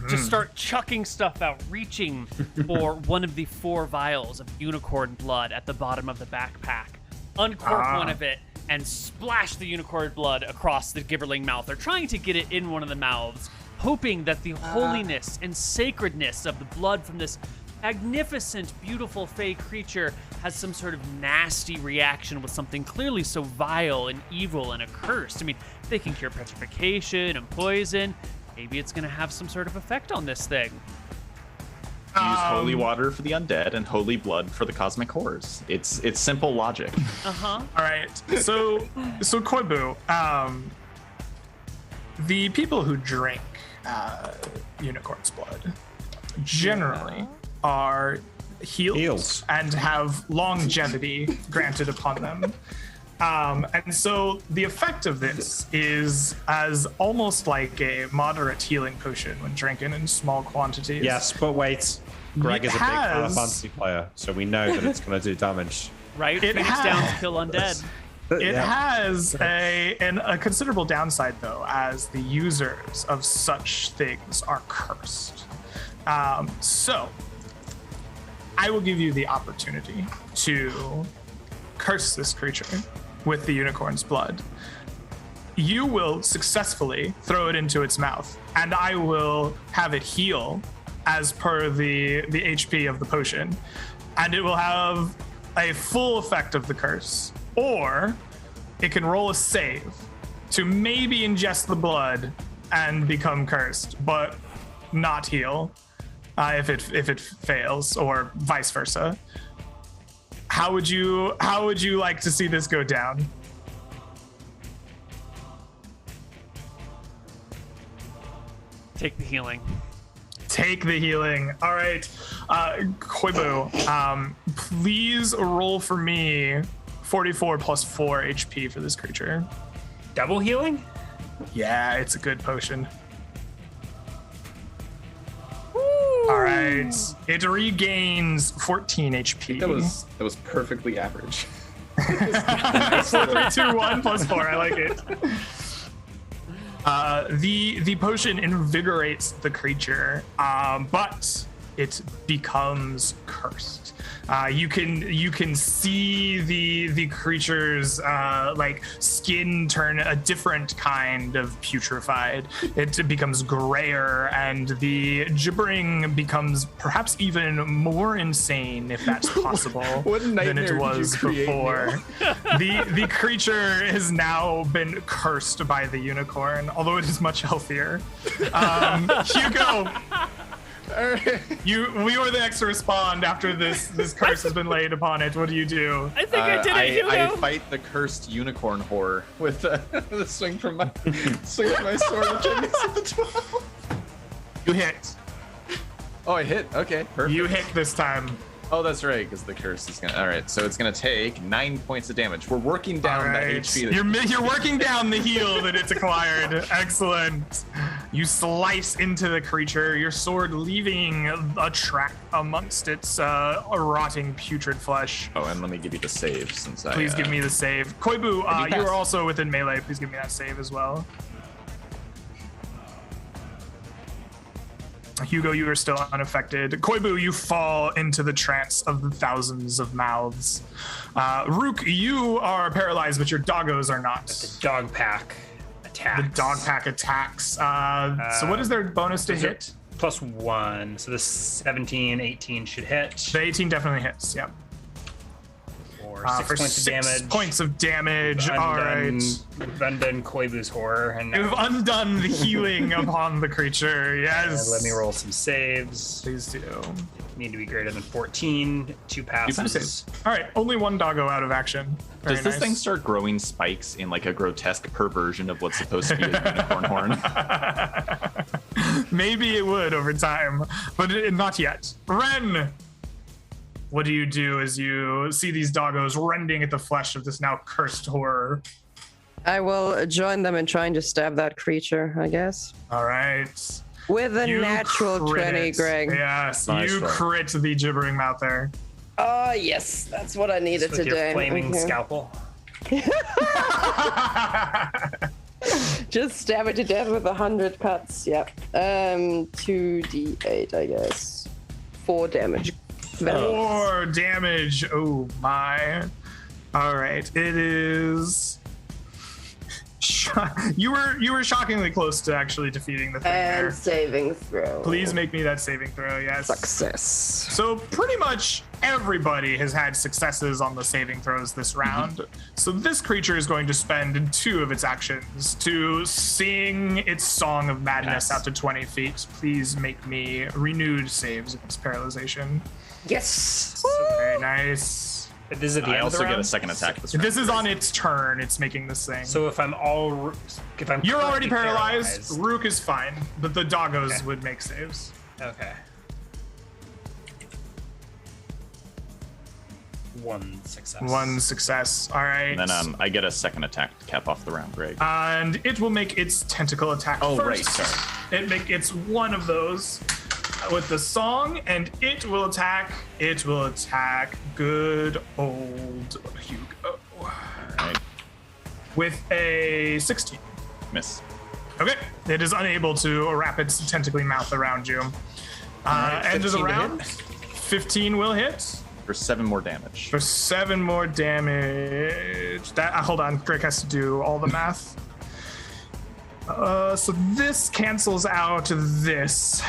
just start chucking stuff out, reaching for one of the 4 vials of unicorn blood at the bottom of the backpack, uncork one of it, and splash the unicorn blood across the gibberling mouth. They're trying to get it in one of the mouths, hoping that the holiness and sacredness of the blood from this magnificent, beautiful fey creature has some sort of nasty reaction with something clearly so vile and evil and accursed. I mean, they can cure petrification and poison. Maybe it's going to have some sort of effect on this thing. Use holy water for the undead and holy blood for the cosmic horrors. It's simple logic. All right. So Koibu, the people who drink unicorn's blood generally are healed and have longevity granted upon them. And so the effect of this is as almost like a moderate healing potion when drinking in small quantities. Yes, but wait. Greg is a big Final Fantasy player, so we know that it's going to do damage. Right? It Face has- down to kill undead. It has a considerable downside, though, as the users of such things are cursed. So I will give you the opportunity to curse this creature with the unicorn's blood. You will successfully throw it into its mouth, and I will have it heal as per the HP of the potion, and it will have a full effect of the curse. Or it can roll a save to maybe ingest the blood and become cursed, but not heal if it fails, or vice versa. How would you like to see this go down? Take the healing. Take the healing. All right, Koibu, please roll for me 44 plus 4 HP for this creature. Double healing? Yeah, it's a good potion. All right, it regains 14 HP. That was perfectly average. 4, 3, 2, 1 plus 4. I like it. The potion invigorates the creature, but it becomes cursed. You can see the creature's like skin turn a different kind of putrefied. It becomes grayer, and the gibbering becomes perhaps even more insane, if that's possible, than it was before. The creature has now been cursed by the unicorn, although it is much healthier. Hugo. We were the next to respond after this curse has been laid upon it. What do you do? I think I did it, Hugo. I fight the cursed unicorn horror with the swing from my sword, which I miss at the 12. You hit. Oh, I hit. Okay, perfect. You hit this time. Oh, that's right, because the curse is gonna. All right, so it's gonna take 9 points of damage. We're working down that HP. You're working down the heal that it's acquired. Excellent. You slice into the creature, your sword leaving a track amongst its rotting, putrid flesh. Oh, and let me give you the save since Please give me the save. Koibu, you pass? are also within melee. Please give me that save as well. Hugo, you are still unaffected. Koibu, you fall into the trance of the thousands of mouths. Rook, you are paralyzed, but your doggos are not. The dog pack attacks. The dog pack attacks. So what is their bonus to hit? +1. So the 17, 18 should hit. The 18 definitely hits, yep. for 6 points of 6 damage. points of damage. All right. We've undone Koibu's horror, and You've undone the healing upon the creature. Yes. let me roll some saves. Please do. Need to be greater than 14. 2 passes. All right. Only one doggo out of action. Very Does this nice. thing start growing spikes in like a grotesque perversion of what's supposed to be a unicorn horn? Maybe it would over time, but not yet. Ren, what do you do as you see these doggos rending at the flesh of this now cursed horror? I will join them in trying to stab that creature, I guess. All right. With a You natural crit 20, it. Greg. Yes, Nice you roll. crit the gibbering mouth there. Oh, yes. That's what I needed With today. your flaming Okay. scalpel. Just stab it to death with 100 cuts. Yep. 2d8, I guess. 4 damage. Very nice. 4 damage. Oh my. All right. It is. You were shockingly close to actually defeating the thing And there. saving throw. Please make me that saving throw. Yes. Success. So pretty much everybody has had successes on the saving throws this round. So this creature is going to spend 2 of its actions to sing its song of madness out to 20 feet. Please make me renewed saves against paralyzation. Yes. Very nice. Is it the I end of also the get a round? second attack this This round. is on its turn. It's making this thing. So if I'm You're already currently paralyzed. Rook is fine, but the doggos Okay. would make saves. Okay. 1 success. 1 success. All right. And then I get a second attack to cap off the round, Greg. And it will make its tentacle attack Oh, first. right, sorry. It's one of those with the song, and it will attack. It will attack good old Hugo All right. with a 16. Miss. Okay, it is unable to wrap its tentacly mouth around you. right, End of the 15 to round. hit. 15 will hit. For 7 more damage. For 7 more damage. That hold on, Greg has to do all the math. So this cancels out this.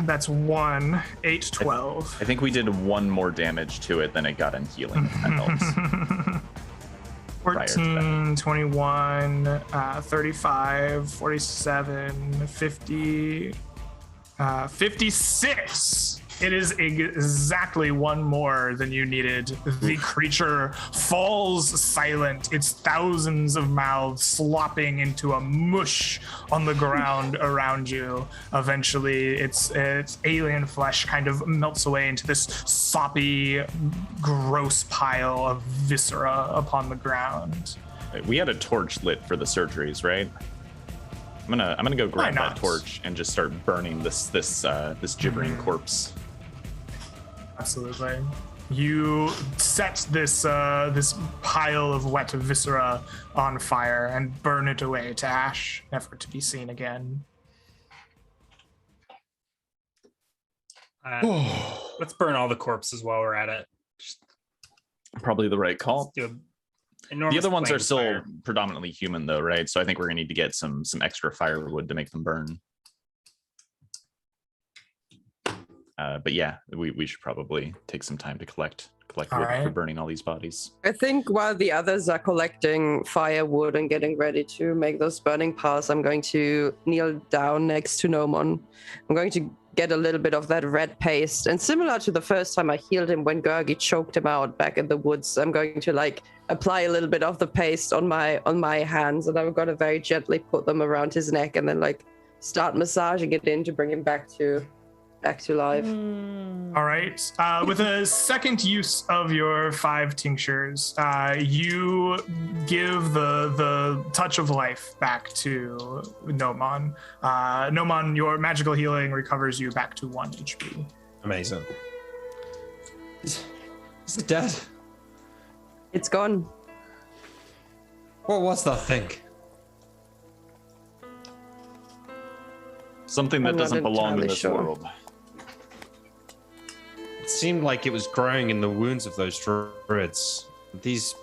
That's 1, 8, 12. I think we did 1 more damage to it than it got in healing. If that helps. 14, 21, 35, 47, 50, 56. It is exactly 1 more than you needed. The creature falls silent, its thousands of mouths slopping into a mush on the ground around you. Eventually, its alien flesh kind of melts away into this soppy, gross pile of viscera upon the ground. We had a torch lit for the surgeries, right? I'm gonna go grab Why that not? torch and just start burning this gibbering corpse. Absolutely. You set this this pile of wet viscera on fire and burn it away to ash, never to be seen again. Let's burn all the corpses while we're at it. Just Probably the right call. do a The enormous other ones are flame still fire. predominantly human, though, right? So I think we're gonna need to get some extra firewood to make them burn. But yeah, we should probably take some time to collect wood All for right. burning all these bodies. I think while the others are collecting firewood and getting ready to make those burning piles, I'm going to kneel down next to Nomon. I'm going to get a little bit of that red paste. And similar to the first time I healed him when Gergi choked him out back in the woods, I'm going to apply a little bit of the paste on my hands, and I'm going to very gently put them around his neck and then start massaging it in to bring him back to life. All right. With a second use of your 5 tinctures, you give the touch of life back to Nomon. Nomon, your magical healing recovers you back to 1 HP. Amazing. Is it dead? It's gone. What was that thing? Something that I'm not doesn't belong in entirely this sure. world. It seemed like it was growing in the wounds of those druids. These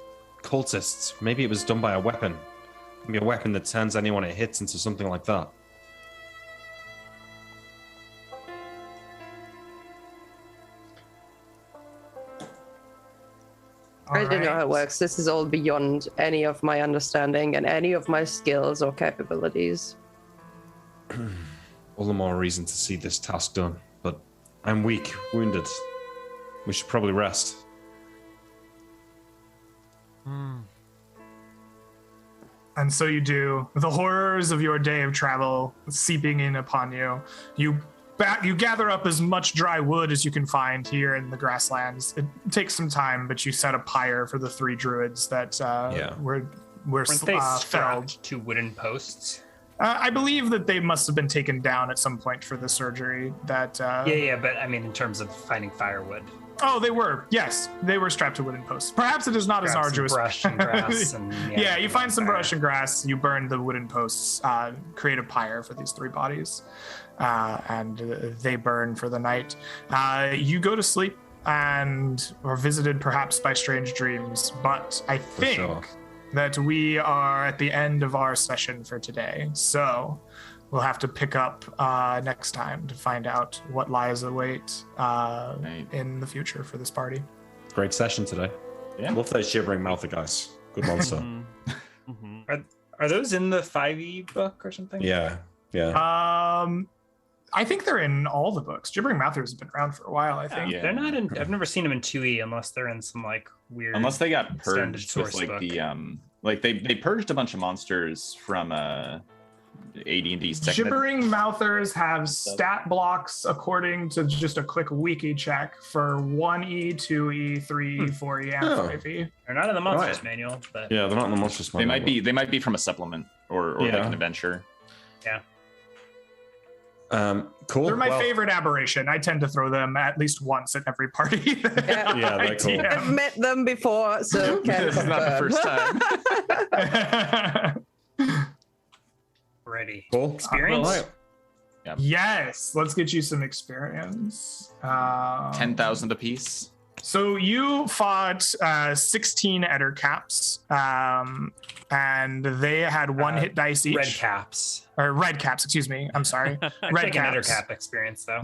cultists. Maybe it was done by a weapon. Maybe a weapon that turns anyone it hits into something like that. I don't know how it works. This is all beyond any of my understanding and any of my skills or capabilities. All the more reason to see this task done. But I'm weak, wounded. We should probably rest. And so you do. The horrors of your day of travel seeping in upon you. You gather up as much dry wood as you can find here in the grasslands. It takes some time, but you set a pyre for the 3 druids that were Weren't they felled. strapped to wooden posts? I believe that they must have been taken down at some point for the surgery. That Yeah, but I mean, in terms of finding firewood. Oh, they were. Yes, they were strapped to wooden posts. Perhaps it is not as Grab some arduous. brush and grass and yeah, you find some brush and grass. You burn the wooden posts. Create a pyre for these 3 bodies, and they burn for the night. You go to sleep and are visited perhaps by strange dreams. But I think that we are at the end of our session for today. So we'll have to pick up next time to find out what lies await in the future for this party. Great session today. Yeah. Love those shivering mouth guys. Good monster. Are those in the 5e book or something? Yeah. I think they're in all the books. Gibbering Mouthers have been around for a while, I think. Yeah. They're not in. I've never seen them in 2e unless they're in some like weird. Unless they got extended purged source with like book. they purged a bunch of monsters from AD&D second. Gibbering Mouthers have stat blocks according to just a quick wiki check for 1E, 2E, 3E, 4E, and 5E. They're not in the monsters manual, but Yeah, they're not in the monsters manual. They might be from a supplement or like an adventure. yeah. Cool. They're my favorite aberration. I tend to throw them at least once at every party. Yeah, they're cool. I've met them before, so can This is not the first time. Ready. Cool. Experience? All right. Yep. Yes, let's get you some experience. 10,000 apiece. So you fought 16 Ettercaps, and they had 1 hit dice each. Red caps. Or red caps, excuse me. I'm sorry. Red caps. Cap experience though.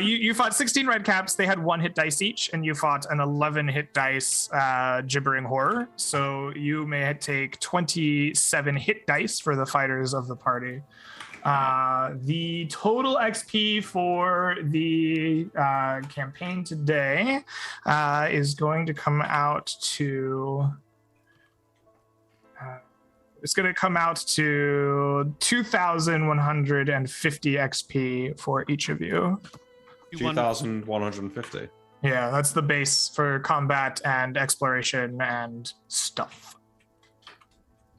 You fought 16 red caps. They had 1 hit dice each, and you fought an 11 hit dice gibbering horror. So you may take 27 hit dice for the fighters of the party. The total XP for the campaign today is going to come out to. It's going to come out to 2,150 XP for each of you. 2,150. Yeah, that's the base for combat and exploration and stuff.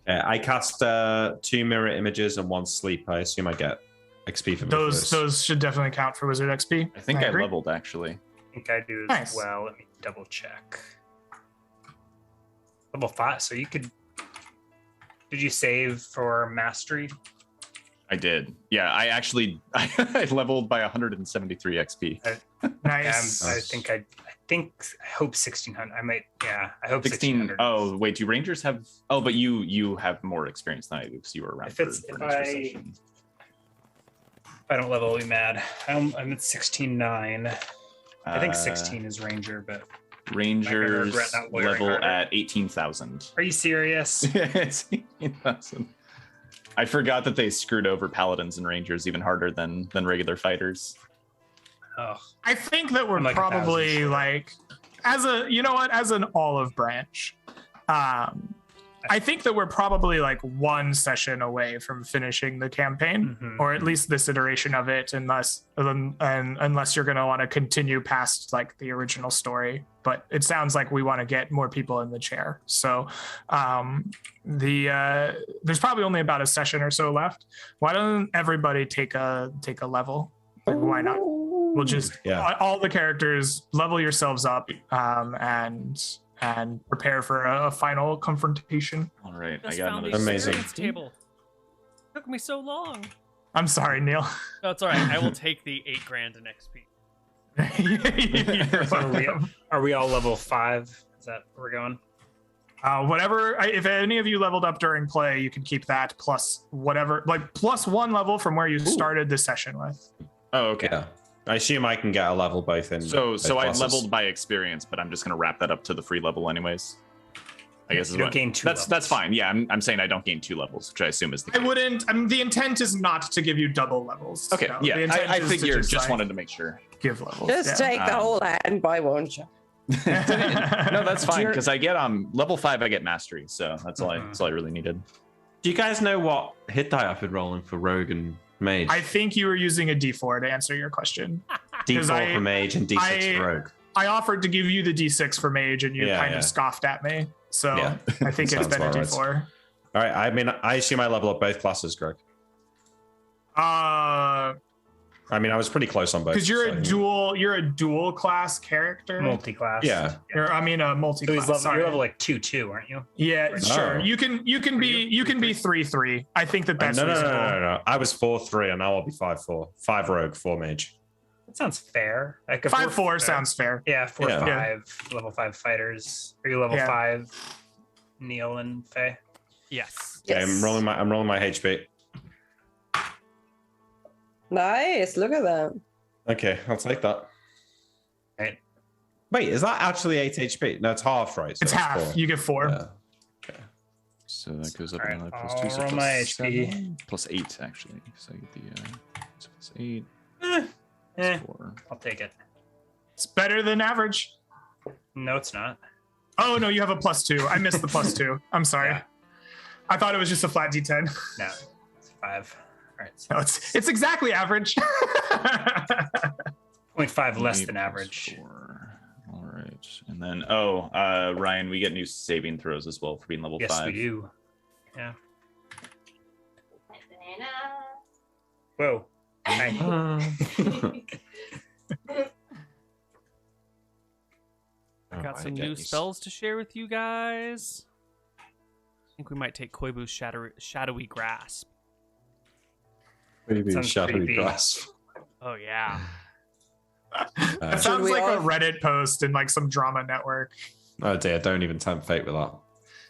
I cast 2 mirror images and 1 sleep. I assume I get XP for those. Those should definitely count for wizard XP. I think I agree. leveled actually. I think I do as Nice. well. Let me double check. Level 5. So you could. Did you save for mastery? I did. Yeah, I actually I leveled by 173 XP. Nice. I hope 1,600. I might. Yeah, I hope 16. 1,600. Oh wait, do Rangers have? Oh, but you have more experience than I do because you were around If for it's- for if most of the I- session. If I don't level, I'll be mad. I'm at 16.9. I think Uh, 16 is Ranger, but Rangers regret not lawyering level harder. at 18,000. are you serious? It's 18,000. I forgot that they screwed over paladins and rangers even harder than regular fighters. Oh, I think that we're I'm like 1,000 probably short. like, as an olive branch, I think that we're probably like 1 session away from finishing the campaign, Mhm. or at least this iteration of it, unless you're going to want to continue past like the original story. But it sounds like we want to get more people in the chair. So there's probably only about a session or so left. Why don't everybody take a level? Like, why not? We'll just all the characters level yourselves up and prepare for a final confrontation. All right, Just I got found another. the Amazing. experience table. Took me so long. I'm sorry, Neal. No, it's all right. I will take the 8 grand in XP. You're So welcome. are we all level 5? Is that where we're going? If any of you leveled up during play, you can keep that plus whatever, like plus 1 level from where you started the session with. Oh, okay. Yeah. I assume I can get a level both in. So both I classes. leveled by experience, but I'm just gonna wrap that up to the free level anyways. I guess You don't gain 2 that's levels. fine. Yeah, I'm saying I don't gain 2 levels, which I assume is the I case. wouldn't. The intent is not to give you double levels. Okay, No, yeah, the intent I is to figured. Just like, wanted to make sure. give levels. Just yeah. take the whole hand, why won't you? No, that's fine because I get level 5. I get mastery, so that's all. That's all I really needed. Do you guys know what hit die I've been rolling for Rogue and Mage? I think you were using a D4 to answer your question. D4 for Mage and D6 for Rogue. I offered to give you the D6 for Mage, and you kind of scoffed at me. So Yeah. I think it's Sounds been a about right. D4. All right. I mean, I assume I level up both classes, Greg. I mean, I was pretty close on both. Because you're so- a dual class character. Multi-class. Yeah. A multi So class. you're level like 2-2, aren't you? Yeah, sure. Oh. You can be 3-3. I think that's No. reasonable. I was 4-3, and now I'll be 5-4. 5 Rogue, 4 Mage. That sounds fair. Like a 5-4 sounds fair. Yeah, 4-5 Yeah. level 5 fighters. Are you level 5, Neal and Faye? Yes. Okay, Yes. I'm rolling my HP. Nice. Look at that. Okay, I'll take that. Right. Wait, is that actually 8 HP? No, it's half, right? So It's that's half. 4. You get 4. Yeah. So that goes up All right, another plus I'll 2, so roll plus my HP. 7, plus 8 actually. So I get the so plus 8, Eh, plus 4. I'll take it. It's better than average. No, it's not. Oh no, you have a +2. I missed the +2. I'm sorry. Yeah. I thought it was just a flat D10. No, it's 5. All right, so No, it's exactly average. 0.5 less 8 than plus average. 4. All right, and then Ryan, we get new saving throws as well for being level 5. Yes, we do. Yeah. Whoa. Thank you. I got some new spells to share with you guys. I think we might take Koibu's shadowy grasp. Maybe Sounds shadowy creepy. grasp. Oh yeah. It sounds we like all- a Reddit post in like some drama network. Oh dear, don't even tempt fate with that.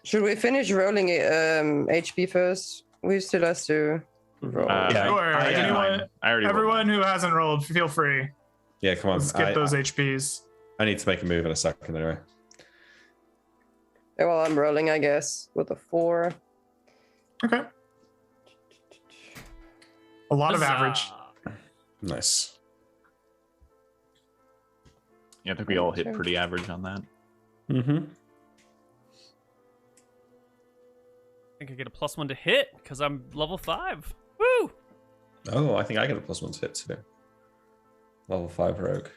Should we finish rolling HP first? We still have to roll. Yeah, Sure. I did Anyone- mine. I already rolled Everyone mine. who hasn't rolled, feel free. Yeah, come on. Let's get those HPs. I need to make a move in a second anyway. Yeah, well, I'm rolling, I guess, with a 4. Okay. A lot of Huzzah. average. Nice. Yeah, I think we all hit pretty average on that. Mm-hmm. I think I get a +1 to hit because I'm level 5. Woo! Oh, I think I get a +1 to hit too. Level 5 rogue.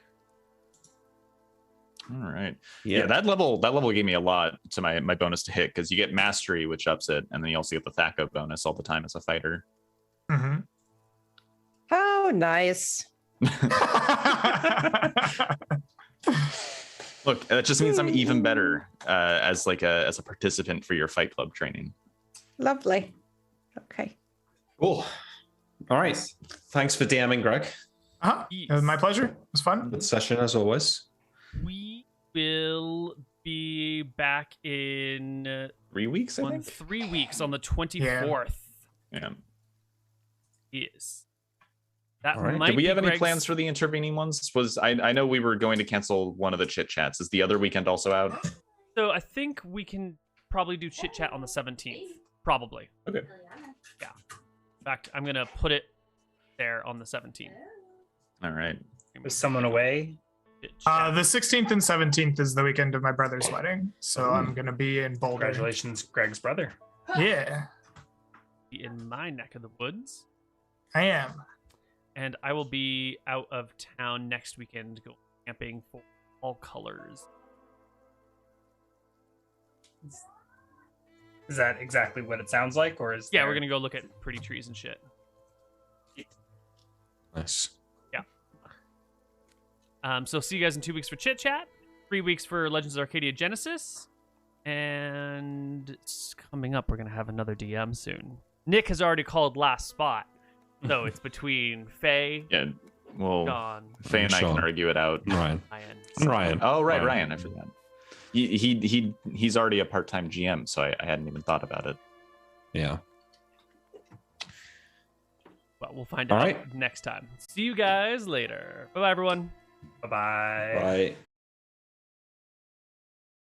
All right. Yeah, that level gave me a lot to my bonus to hit because you get mastery, which ups it, and then you also get the Thaco bonus all the time as a fighter. Mm-hmm. How nice. Look, that just means I'm even better as a participant for your Fight Club training. Lovely. Okay. Cool. All right. Thanks for DMing, Greg. It was my pleasure. It was fun. Good session as always. We will be back in 3 weeks, I think. 3 weeks on the 24th. Yeah. Yes. That All right. might Did we be have any Greg's- plans for the intervening ones? I know we were going to cancel one of the chit chats. Is the other weekend also out? So I think we can probably do chit chat on the 17th. Probably. Okay. Yeah. In fact, I'm gonna put it there on the 17th. All right. Was someone away? The 16th and 17th is the weekend of my brother's wedding, so I'm gonna be in Boulder. Congratulations, Greg's brother. Yeah, Be in my neck of the woods, I am. and I will be out of town next weekend, go camping for all colors. Is that exactly what it sounds like, or is Yeah, there- we're gonna go look at pretty trees and shit. Nice. So see you guys in 2 weeks for Chit Chat, 3 weeks for Legends of Arcadia Genesis, and it's coming up, we're going to have another DM soon. Nick has already called last spot, so it's between Faye, Yeah. Well, John, Faye and I Sean. can argue it out. Ryan. Ryan. Ryan. Oh, right, Ryan. Ryan. I forgot. He's already a part-time GM, so I hadn't even thought about it. Yeah. But we'll find All out right. next time. See you guys later. Bye-bye, everyone. Bye-bye. Bye.